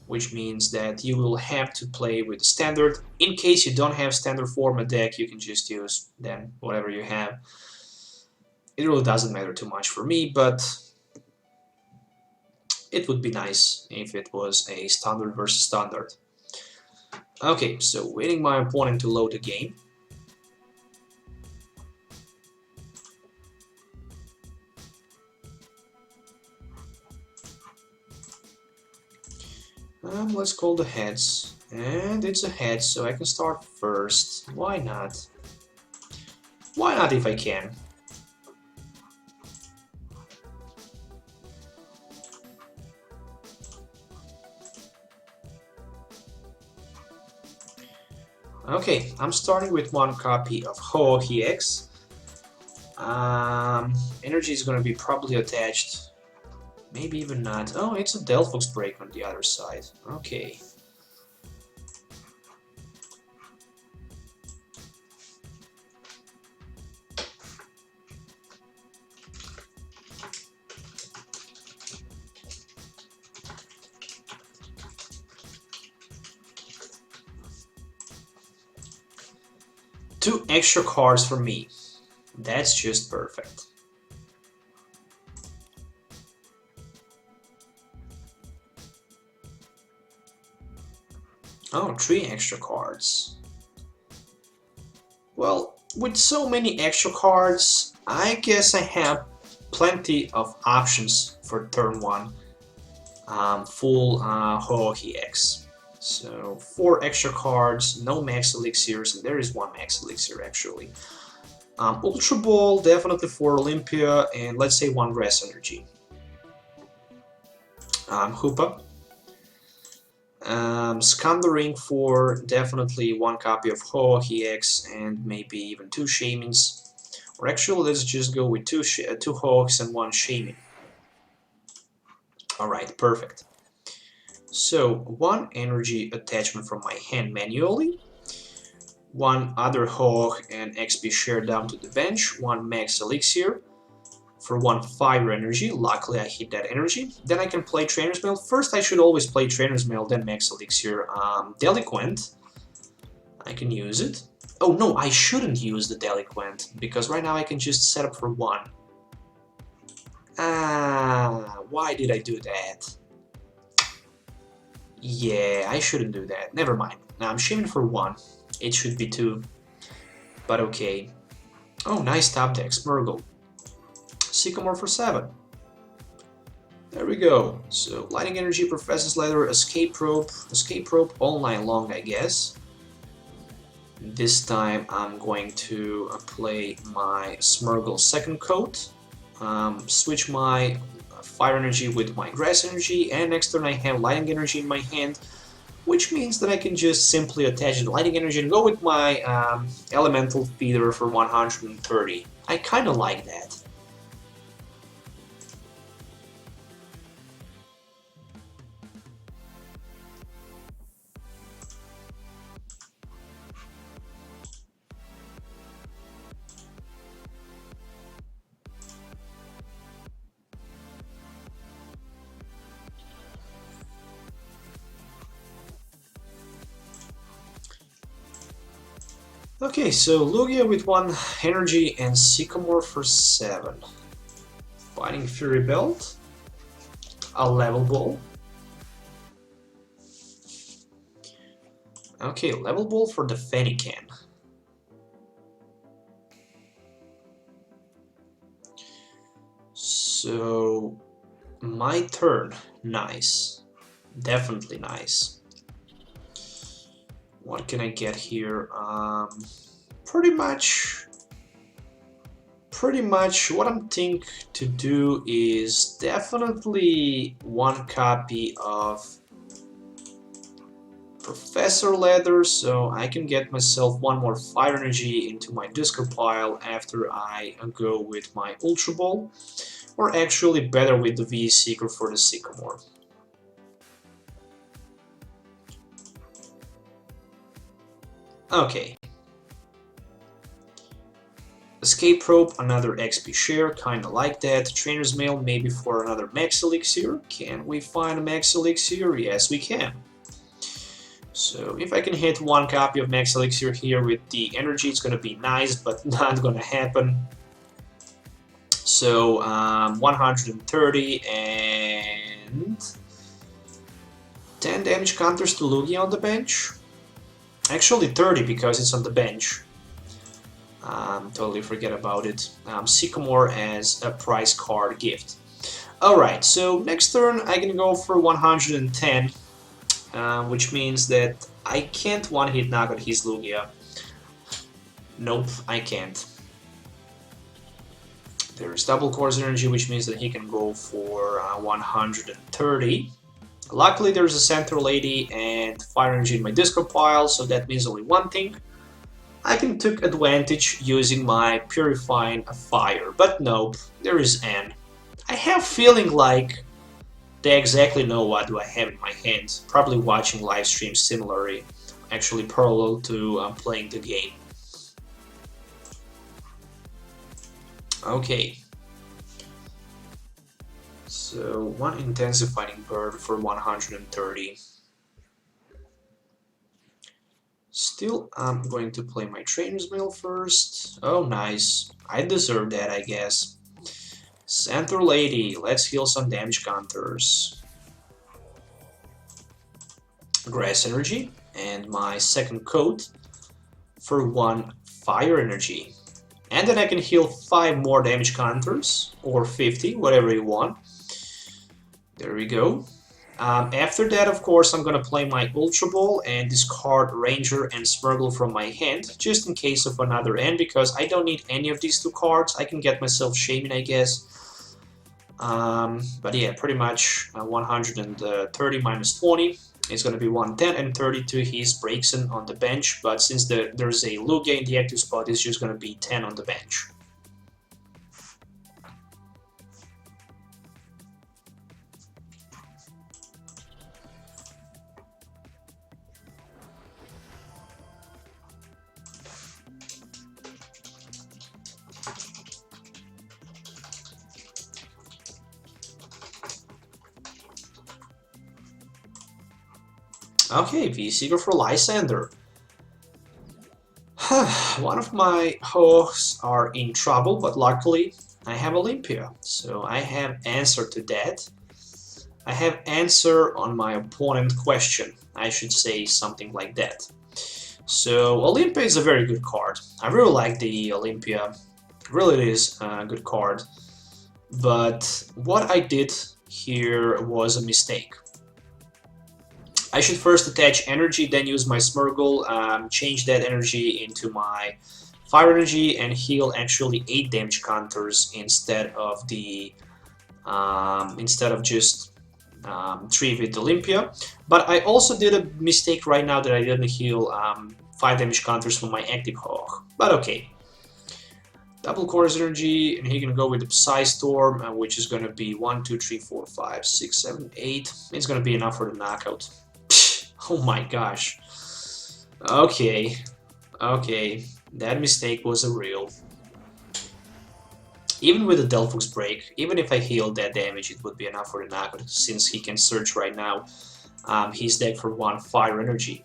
which means that you will have to play with the standard. In case you don't have standard format deck, you can just use then whatever you have. It really doesn't matter too much for me, but it would be nice if it was a standard versus standard. Okay, so waiting my opponent to load the game. Let's call the heads, and it's a head, so I can start first. Why not? Why not if I can? Okay, I'm starting with 1 copy of Ho-Oh-EX. Energy is going to be probably attached. Maybe even not. Oh, it's a Delphox break on the other side. Okay. Two extra cards for me. That's just perfect. Oh, 3 extra cards. Well, with so many extra cards, I guess I have plenty of options for turn 1. Full Ho-Oh-EX. So 4 extra cards, no Max Elixirs, and there is 1 Max Elixir actually. Ultra Ball definitely for Olympia, and let's say 1 Grass Energy. Hoopa. Scan the Ring for definitely 1 copy of Ho-Oh-EX and maybe even 2 Shaymins. Or actually, let's just go with 2 Ho-Ohs and 1 Shaymin. Alright, perfect. So, one energy attachment from my hand manually, one other Ho-Oh and XP share down to the bench, one Max Elixir for one fire energy. Luckily I hit that energy. Then I can play Trainers Mail. First I should always play Trainers Mail, then Max Elixir. Delinquent. I can use it. Oh no, I shouldn't use the Delinquent, because right now I can just set up for one. Why did I do that? Yeah, I shouldn't do that. Never mind. Now I'm Shaymin for one. It should be two. But okay. Oh, nice top deck. Smeargle. Sycamore for 7. There we go. So, Lightning Energy, Professor's Leather, Escape Rope all night long, I guess. This time I'm going to play my Smeargle second coat, switch my Fire Energy with my Grass Energy, and next turn I have Lightning Energy in my hand, which means that I can just simply attach the Lightning Energy and go with my Elemental Feeder for 130. I kinda like that. Okay, so Lugia with 1 energy and Sycamore for 7. Fighting Fury Belt, a level ball. Okay, level ball for the Fennekin. So, my turn. Nice. Definitely nice. What can I get here? Pretty much what I'm thinking to do is definitely 1 copy of Professor Leather, so I can get myself 1 more Fire Energy into my discard pile after I go with my Ultra Ball, or actually better with the V-Seeker for the Sycamore. Okay. Escape Rope, another XP share, kinda like that. Trainer's Mail, maybe for another Max Elixir. Can we find a Max Elixir? Yes, we can. So if I can hit 1 copy of Max Elixir here with the energy, it's gonna be nice, but not gonna happen. So 130 and 10 damage counters to Lugia on the bench. Actually 30 because it's on the bench. Totally forget about it. Sycamore as a prize card gift. Alright, so next turn I can go for 110, which means that I can't one-hit knock out his Lugia. Nope, I can't. There's double course energy, which means that he can go for 130. Luckily there's a Center Lady and Fire Energy in my discard pile, so that means only one thing. I can take advantage using my Purifying Fire, but nope, there is N. I have feeling like they exactly know what do I have in my hand, probably watching live streams similarly, actually parallel to playing the game. Okay. So 1 Intensifying Bird for 130. Still, I'm going to play my Trainer's Mail first. Oh, nice. I deserve that, I guess. Center Lady, let's heal some damage counters. Grass Energy, and my second coat for 1 Fire Energy. And then I can heal 5 more damage counters, or 50, whatever you want. There we go. After that, of course, I'm gonna play my Ultra Ball and discard Ranger and Smeargle from my hand, just in case of another end, because I don't need any of these 2 cards. I can get myself Shaymin, I guess. But yeah, pretty much 130 minus 20 is gonna be 110, and 32 he's Breakson on the bench, but since there's a Lugia in the active spot, it's just gonna be 10 on the bench. Okay, V-Seeker for Lysandre. One of my Ho-Ohs are in trouble, but luckily I have Olympia, so I have answer to that. I have answer on my opponent question. I should say something like that. So Olympia is a very good card. I really like the Olympia. Really it is a good card. But what I did here was a mistake. I should first attach energy, then use my Smeargle, change that energy into my fire energy, and heal actually 8 damage counters instead of just 3 with Olympia. But I also did a mistake right now that I didn't heal 5 damage counters from my active Ho-Oh. But okay. Double Chorus Energy, and he's gonna go with the Psy Storm, which is gonna be 1, 2, 3, 4, 5, 6, 7, 8. It's gonna be enough for the knockout. Oh my gosh. Okay. Okay. That mistake was a real. Even with the Delphux break, even if I healed that damage, it would be enough for the knockout, since he can search right now his deck for 1 fire energy.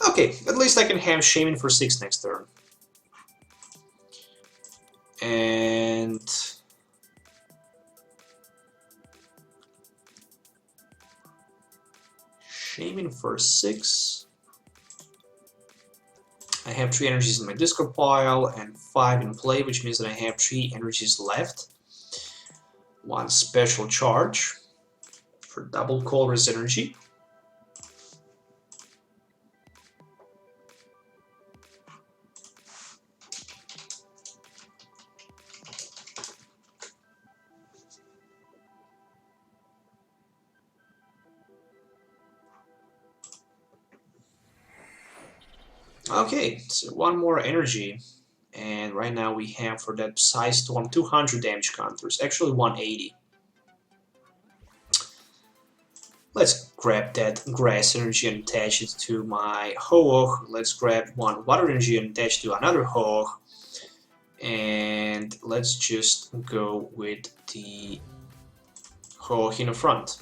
Okay, at least I can have Shaymin for 6 next turn. And Shaymin for 6. I have 3 energies in my discard pile and 5 in play, which means that I have 3 energies left. 1 special charge for double Colorless Energy. Okay, so 1 more energy, and right now we have for that Psy Storm 200 damage counters, actually 180. Let's grab that Grass Energy and attach it to my Ho-Oh. Let's grab 1 Water Energy and attach to another Ho-Oh. And let's just go with the Ho-Oh in the front.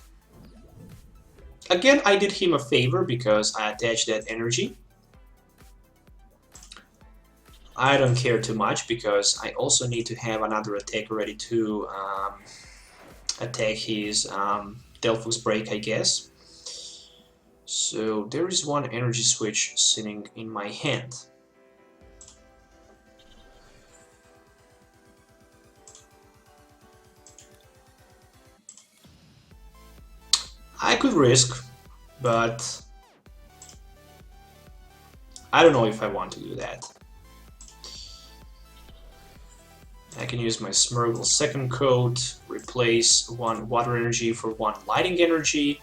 Again, I did him a favor because I attached that energy. I don't care too much because I also need to have another attack ready to attack his Delphux break, I guess. So there is 1 energy switch sitting in my hand. I could risk, but I don't know if I want to do that. I can use my Smeargle second coat, replace 1 water energy for 1 lighting energy,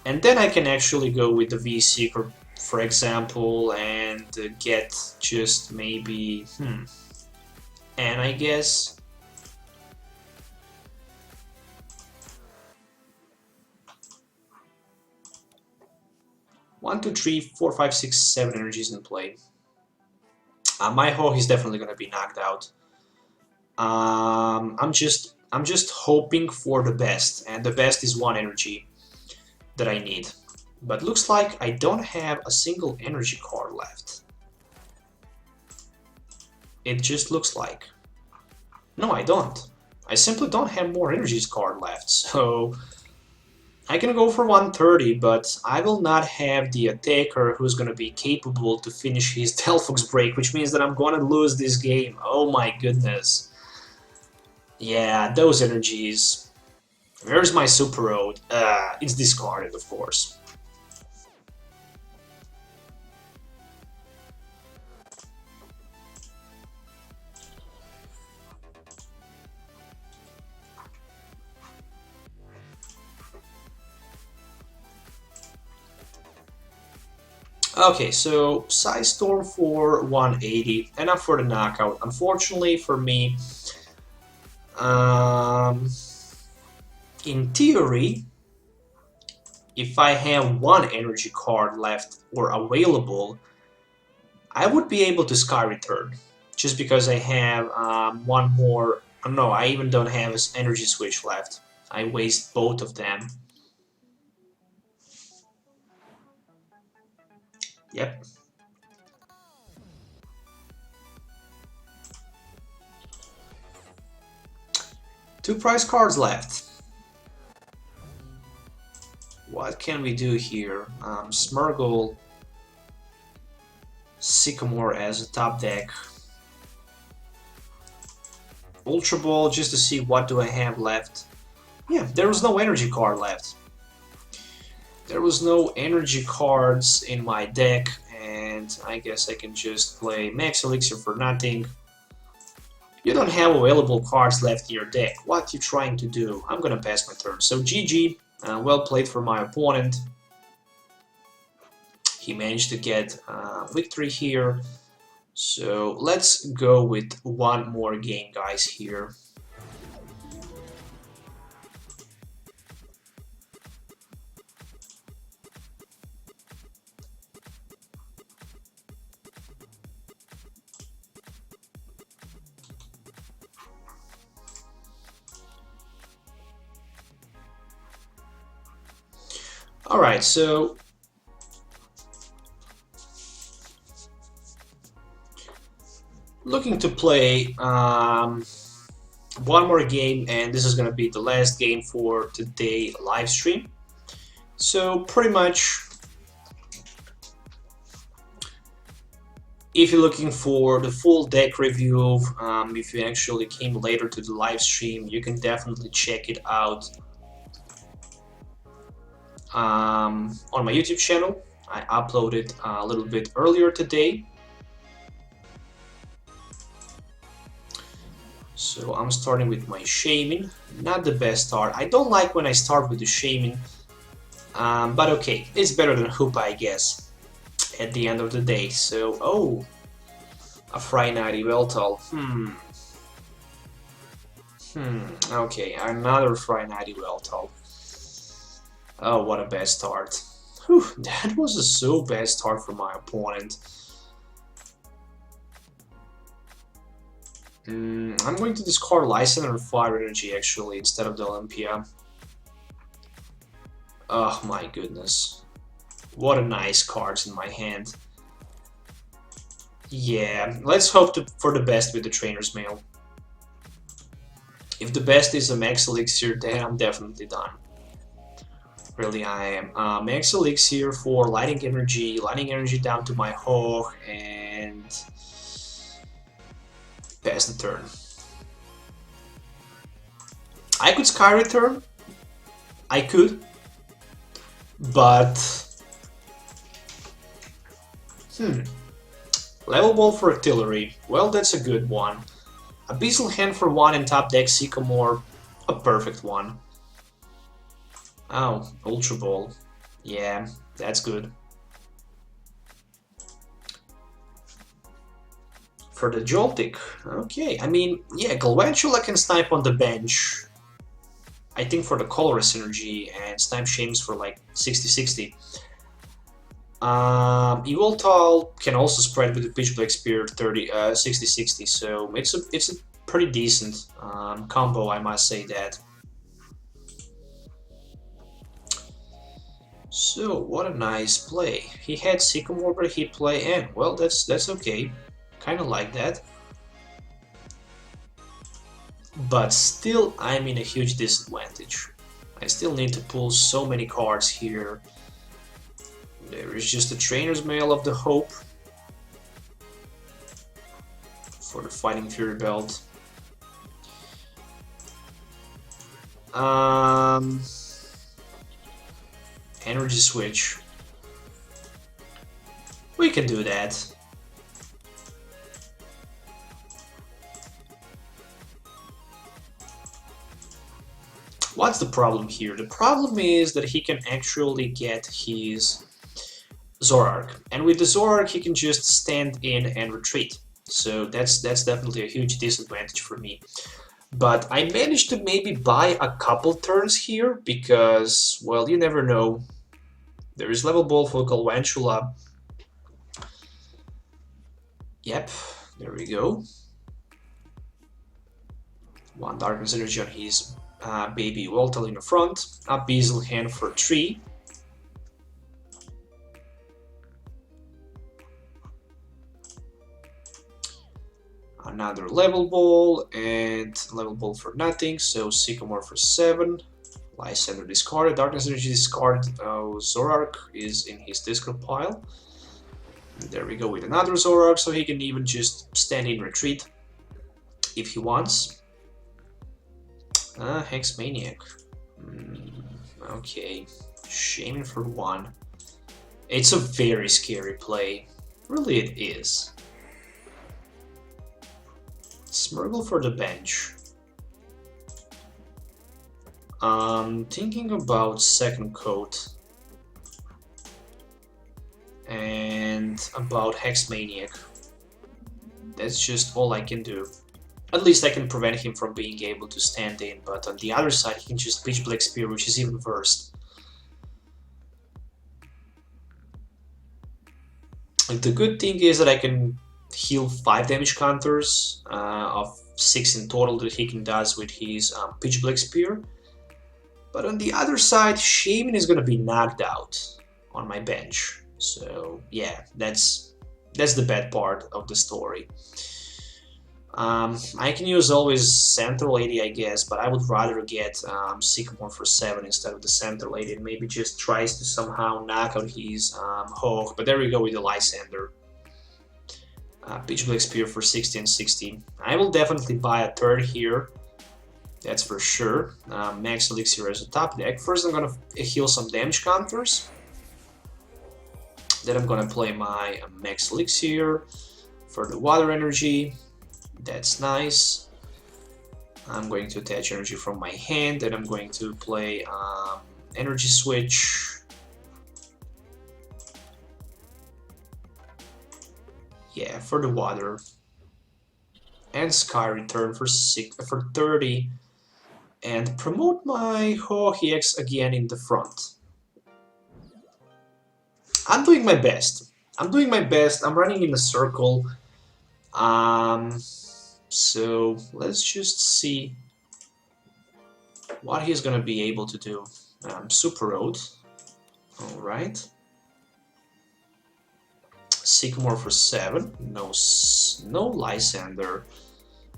and then I can actually go with the V-Seeker, for example, and get just maybe, and I guess. One, two, three, four, five, six, 7 energies in play. My Ho is definitely gonna be knocked out. I'm just hoping for the best, and the best is 1 energy that I need. But looks like I don't have a single energy card left. It just looks like. No, I don't. I simply don't have more energies card left, so I can go for 130, but I will not have the attacker who's gonna be capable to finish his Delphux break, which means that I'm gonna lose this game. Oh my goodness. Yeah, those energies. Where's my Super Rod? It's discarded, of course. Okay, so Psy Storm for 180, enough for the knockout. Unfortunately for me, in theory, if I have 1 energy card left or available, I would be able to Sky Return, just because I have 1 more. No, I even don't have an energy switch left. I waste both of them. Yep. Two prize cards left. What can we do here? Smeargle, Sycamore as a top deck. Ultra Ball just to see what do I have left. Yeah, there was no energy card left. There was no energy cards in my deck, and I guess I can just play Max Elixir for nothing. You don't have available cards left in your deck. What you trying to do? I'm gonna pass my turn. So GG, well played for my opponent. He managed to get victory here. So let's go with one more game, guys, here. Alright, so looking to play one more game, and this is going to be the last game for today live stream. So pretty much, if you're looking for the full deck review, if you actually came later to the live stream, you can definitely check it out on my YouTube channel. I uploaded a little bit earlier today. So I'm starting with my Shaymin. Not the best start. I don't like when I start with the Shaymin, but okay, it's better than Hoopa, I guess, at the end of the day. So, oh, a Friday Weltal. Okay, another Friday Weltal. Oh, what a bad start. Whew, that was a so bad start for my opponent. I'm going to discard Lysandre and Fire Energy actually instead of the Olympia. Oh my goodness. What a nice cards in my hand. Yeah, let's hope for the best with the Trainers Mail. If the best is a Max Elixir, then I'm definitely done. Really, I am. Max Elixir for Lightning Energy down to my Hooh, and pass the turn. I could Sky Return. I could. But... Level Ball for Artillery. Well, that's a good one. Abyssal Hand for 1 and top deck Sycamore. A perfect one. Oh, Ultra Ball. Yeah, that's good. For the Joltik, okay. I mean, yeah, Galvantula can snipe on the bench. I think for the Colorless Energy and snipe Shames for like 60-60. Evoltal can also spread with the Pitch Black Spear 60-60, so it's a pretty decent combo, I must say that. So, what a nice play. He had Sycamore, but he play N. Well, that's okay. Kind of like that. But still, I'm in a huge disadvantage. I still need to pull so many cards here. There is just the Trainer's Mail of the Hope for the Fighting Fury Belt. Energy Switch. We can do that. What's the problem here? The problem is that he can actually get his Zoroark, and with the Zoroark he can just stand in and retreat. So that's definitely a huge disadvantage for me. But I managed to maybe buy a couple turns here because, well, you never know. There is level ball for Galvantula. Yep, there we go. One Darkness Energy on his Baby Voltal in the front, a Beazle Hand for 3. Another Level Ball, and Level Ball for nothing, so Sycamore for 7. Lysandre discarded, Darkness Energy discarded, Zoroark is in his discard pile. There we go with another Zoroark, so he can even just stand in retreat if he wants. Hex Maniac. Okay, Shaymin for 1. It's a very scary play. Really it is. Smeargle for the bench. Thinking about second coat. And about Hex Maniac. That's just all I can do. At least I can prevent him from being able to stand in, but on the other side he can just Pitch Black Spear, which is even worse. The good thing is that I can heal 5 damage counters of 6 in total that he can does with his Pitch Black Spear. But on the other side, Shaymin is gonna be knocked out on my bench. So yeah, that's the bad part of the story. I can use always Center Lady, I guess, but I would rather get Sycamore for 7 instead of the Center Lady, and maybe just tries to somehow knock out his Ho-Oh. But there we go with the Lysandre. Pitch Black Spear for 60 and 60. I will definitely buy a third here, that's for sure. Max Elixir as a top deck. First I'm gonna heal some damage counters. Then I'm gonna play my Max Elixir for the water energy. That's nice. I'm going to attach energy from my hand, and I'm going to play Energy Switch. Yeah, for the water. And Sky Return for 30. And promote my Ho-Oh-EX again in the front. I'm doing my best. I'm running in a circle. So let's just see what he's gonna be able to do. Super Rod. Alright. Sycamore for 7. No Lysandre.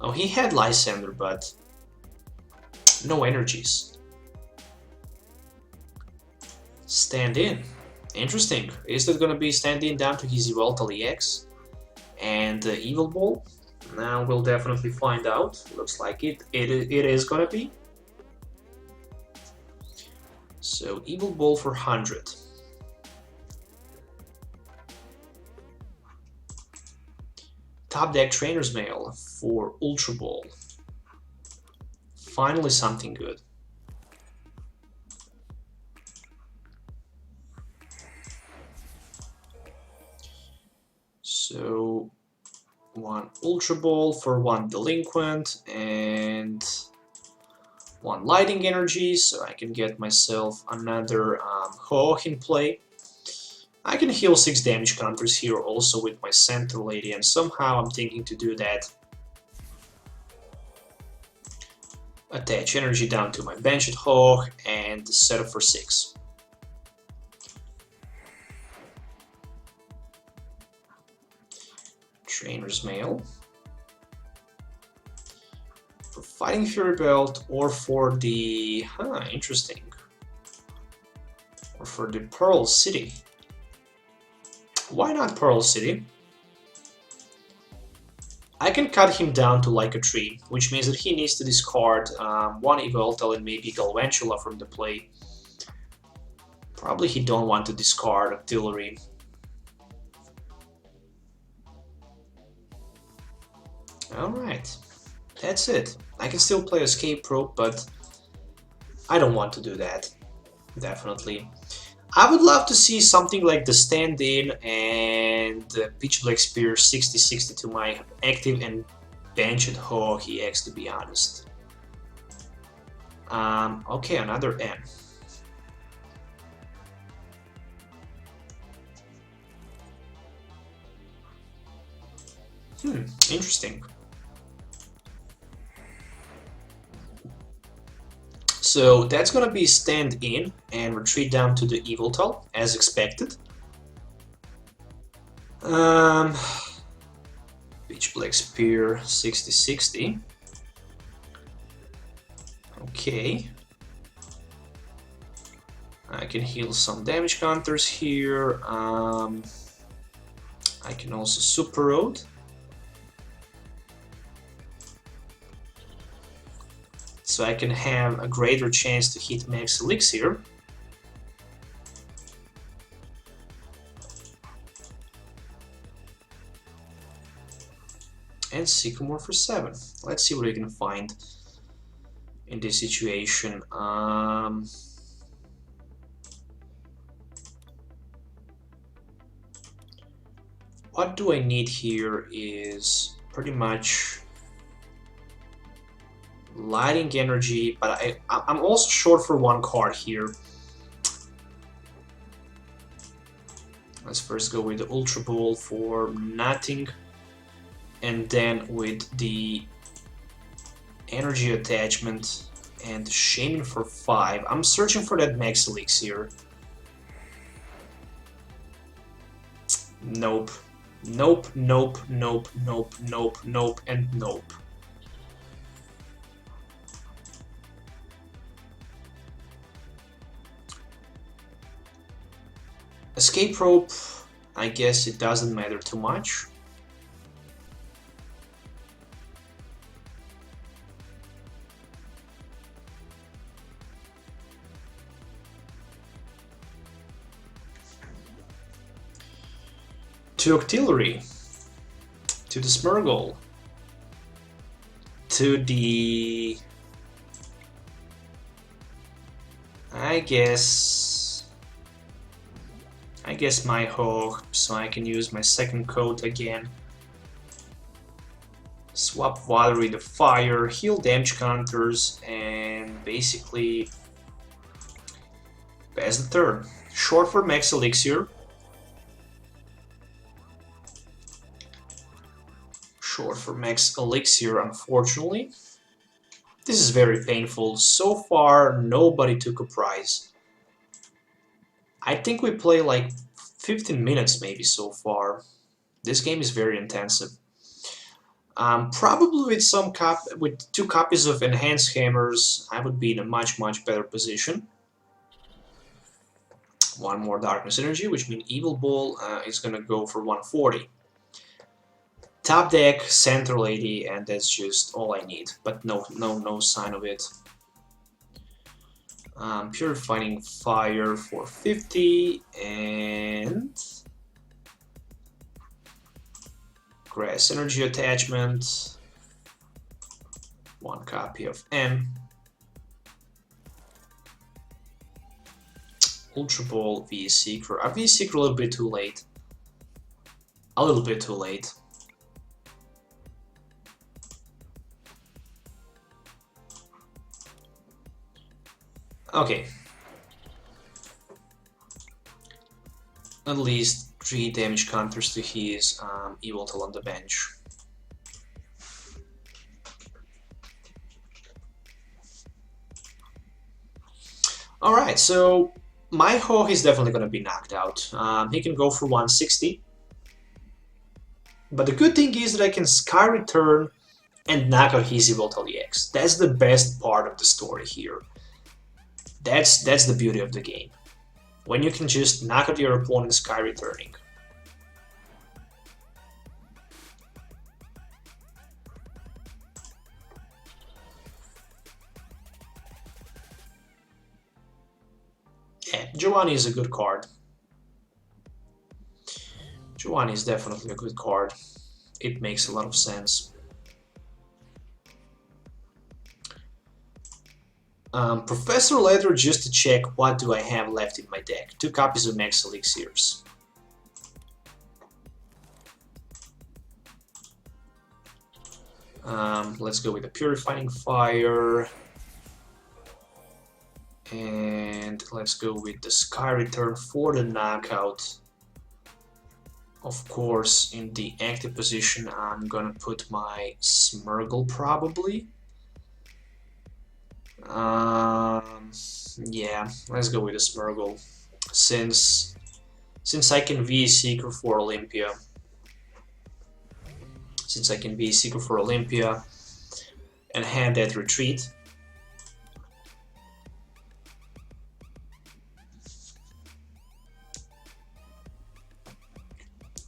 Oh, he had Lysandre, but no energies. Stand in. Interesting. Is that gonna be stand in down to his Voltal EX and Evil Ball? Now we'll definitely find out. Looks like it is gonna be. So Evil Ball for 100. Top deck Trainers Mail for Ultra Ball. Finally something good. So 1 Ultra Ball for 1 Delinquent and 1 Lighting Energy, so I can get myself another Ho-Oh in play. I can heal 6 damage counters here also with my Center Lady, and somehow I'm thinking to do that. Attach energy down to my bench at Ho-Oh and set up for 6. Trainer's Mail. For Fighting Fury Belt or for the... interesting. Or for the Pearl City. Why not Pearl City? I can cut him down to like a tree, which means that he needs to discard 1 Yveltal and maybe Galvantula from the play. Probably he don't want to discard Artillery. Alright, that's it. I can still play Escape Rope, but I don't want to do that. Definitely. I would love to see something like the stand-in and Pitch Black Spear 60-60 to my active and benched Ho-Oh-EX, to be honest. Okay, another N. Interesting. So that's gonna be stand in and retreat down to the Evoltal, as expected. Pitch Black Spear 60-60. Okay. I can heal some damage counters here. I can also Super Rod. So I can have a greater chance to hit Max Elixir. And Sycamore for 7. Let's see what we can find in this situation. What do I need here is pretty much lighting energy, but I'm also short for one card here. Let's first go with the Ultra Ball for nothing, and then with the energy attachment and Shaymin for 5. I'm searching for that Max Elixir. Nope. Nope, nope, nope, nope, nope, nope, and nope. Escape Rope, I guess it doesn't matter too much. To Octillery, to the Smeargle, to the... I guess my Ho-Oh, so I can use my second coat again. Swap Watery the Fire, heal damage counters, and basically pass the turn. Short for Max Elixir. Short for Max Elixir, unfortunately. This is very painful. So far, nobody took a prize. I think we play like 15 minutes maybe so far. This game is very intensive. Probably with 2 copies of Enhanced Hammers, I would be in a much better position. One more Darkness Energy, which means Evil Ball is gonna go for 140. Top deck, Center Lady, and that's just all I need. But no sign of it. Purifying Fire for 50 and Grass Energy Attachment. 1 copy of M. Ultra Ball V-Seeker. A V-Seeker a little bit too late. A little bit too late. Okay. At least 3 damage counters to his Evoltal on the bench. Alright, so my Ho is definitely going to be knocked out. He can go for 160. But the good thing is that I can Sky Return and knock out his Evoltal EX. That's the best part of the story here. That's the beauty of the game. When you can just knock out your opponent Sky Returning. Yeah, Giovanni is a good card. Giovanni is definitely a good card. It makes a lot of sense. Professor Leather, just to check what do I have left in my deck. 2 copies of Max Elixirs. Let's go with the Purifying Fire. And let's go with the Sky Return for the knockout. Of course, in the active position, I'm gonna put my Smeargle probably. Yeah, let's go with the Smeargle. Since I can be Seeker for Olympia. Since I can be Seeker for Olympia and have that retreat.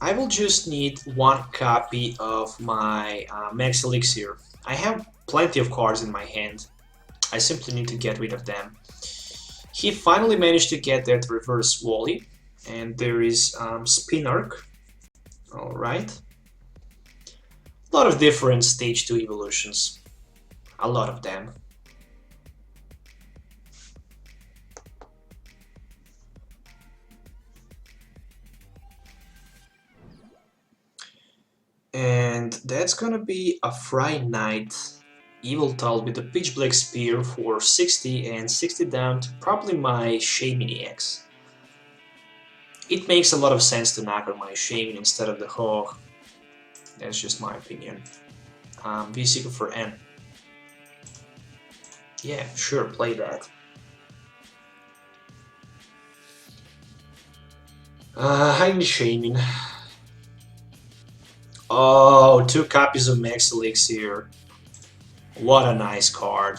I will just need one copy of my Max Elixir. I have plenty of cards in my hand. I simply need to get rid of them. He finally managed to get that reverse Wally, and there is Spinarch. Alright. A lot of different stage 2 evolutions. A lot of them. And that's gonna be a Friday Night Yveltal with a Pitch Black Spear for 60 and 60 down to probably my Shaymin-EX. It makes a lot of sense to knock on my Shaymin instead of the Ho-Oh. That's just my opinion. V-Seeker for N. Yeah, sure, play that. I need Shaymin. Oh, 2 copies of Max Elixir. What a nice card.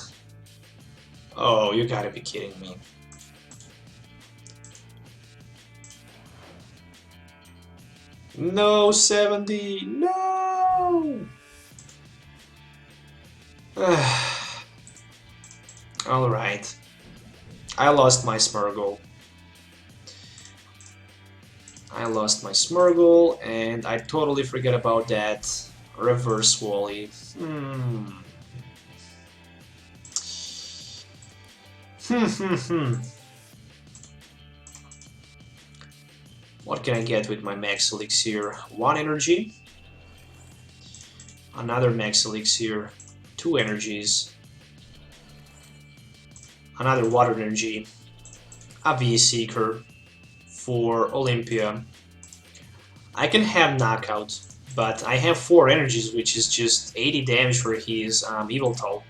Oh, you gotta be kidding me. No, 70! No! Alright. I lost my Smeargle. And I totally forget about that reverse Wally. What can I get with my Max Elixir? 1 energy, another Max Elixir, 2 energies, another water energy, a V-Seeker for Olympia. I can have knockout, but I have 4 energies, which is just 80 damage for his Yveltal.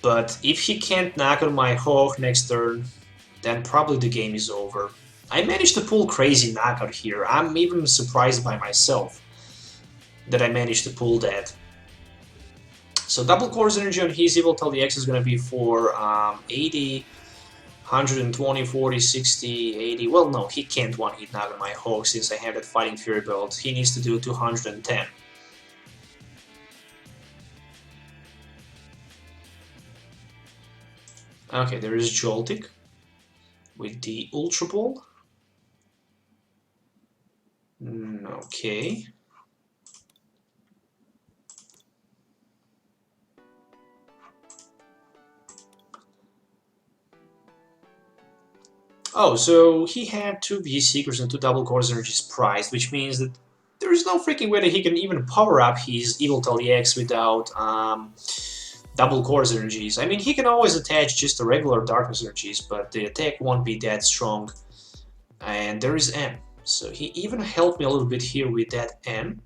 But if he can't knock on my Ho-Oh next turn, then probably the game is over. I managed to pull crazy knockout here. I'm even surprised by myself that I managed to pull that. So double course energy on his Yveltal EX is going to be for 80, 120, 40, 60, 80. Well, no, he can't one-hit knock on my Ho-Oh since I have that Fighting Fury belt. He needs to do 210. Okay, there is Joltik with the Ultra Ball. Okay. Oh, so he had 2 V-Seekers and 2 double course energies prized, which means that there is no freaking way that he can even power up his Yveltal EX without double course energies. I mean, he can always attach just the regular darkness energies, but the attack won't be that strong. And there is M. So he even helped me a little bit here with that M.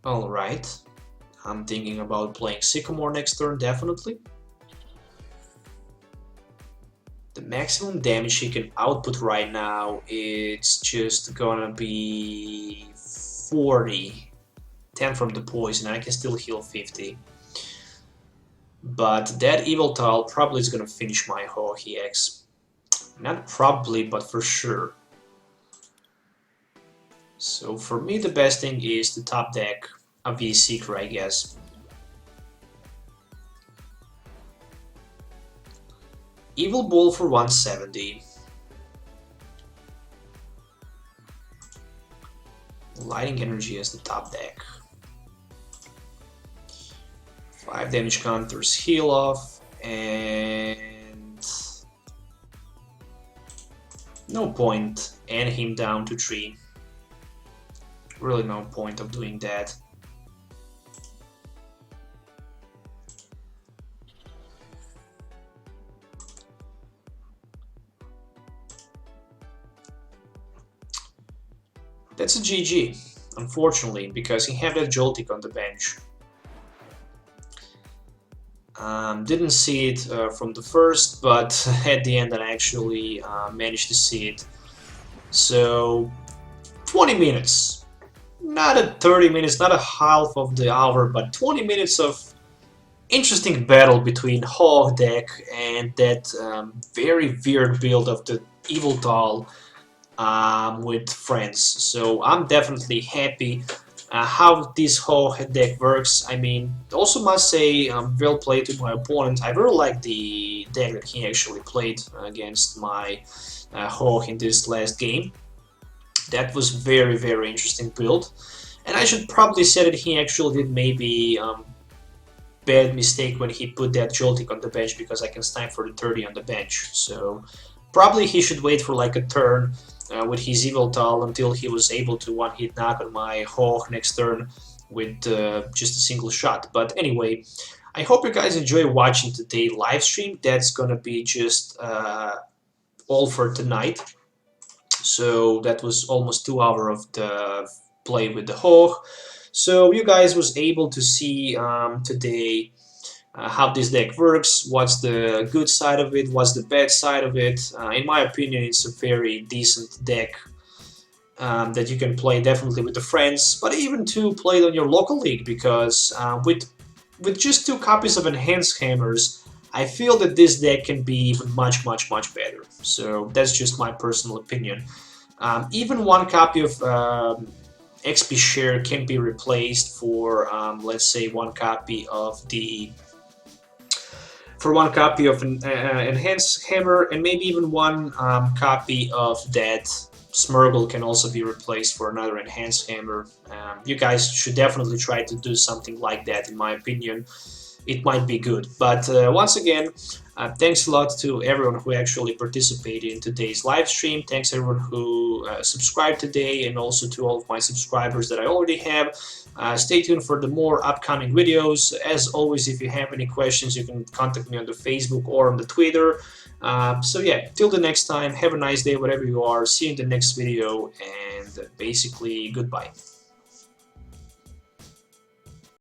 Alright. I'm thinking about playing Sycamore next turn, definitely. The maximum damage he can output right now, it's just gonna be 40. 10 from the poison, and I can still heal 50. But that Yveltal probably is gonna finish my Ho-Oh-EX. Not probably, but for sure. So for me the best thing is to top deck a V-Seeker, I guess. Evil Ball for 170. Lighting Energy as the top deck. 5 damage counters, heal off, and no point, and him down to 3. Really no point of doing that. That's a GG, unfortunately, because he had that Joltik on the bench. Didn't see it from the first, but at the end I actually managed to see it. So 20 minutes, not a 30 minutes, not a half of the hour, but 20 minutes of interesting battle between Ho-Oh deck and that very weird build of the Evil Doll with friends. So I'm definitely happy how this whole deck works. I mean, also must say, well played to my opponent. I really like the deck that he actually played against my Ho in this last game. That was very, very interesting build. And I should probably say that he actually did maybe bad mistake when he put that Joltik on the bench, because I can snipe for the 30 on the bench. So probably he should wait for like a turn with his Evil Doll until he was able to one-hit knock on my Ho next turn with just a single shot. But anyway, I hope you guys enjoy watching today's live stream. That's gonna be just all for tonight. So that was almost 2 hours of the play with the Ho. So you guys was able to see today how this deck works, what's the good side of it, what's the bad side of it. In my opinion, it's a very decent deck that you can play definitely with the friends, but even to play it on your local league, because with just 2 copies of Enhanced Hammers, I feel that this deck can be even much better. So that's just my personal opinion. Even 1 copy of XP share can be replaced for let's say 1 copy of the Enhanced Hammer, and maybe even 1 copy of that Smeargle can also be replaced for another Enhanced Hammer. You guys should definitely try to do something like that, in my opinion. It might be good. But once again, thanks a lot to everyone who actually participated in today's live stream. Thanks everyone who subscribed today, and also to all of my subscribers that I already have. Stay tuned for the more upcoming videos. As always, if you have any questions, you can contact me on the Facebook or on the Twitter. So yeah, till the next time, have a nice day wherever you are. See you in the next video, and basically goodbye.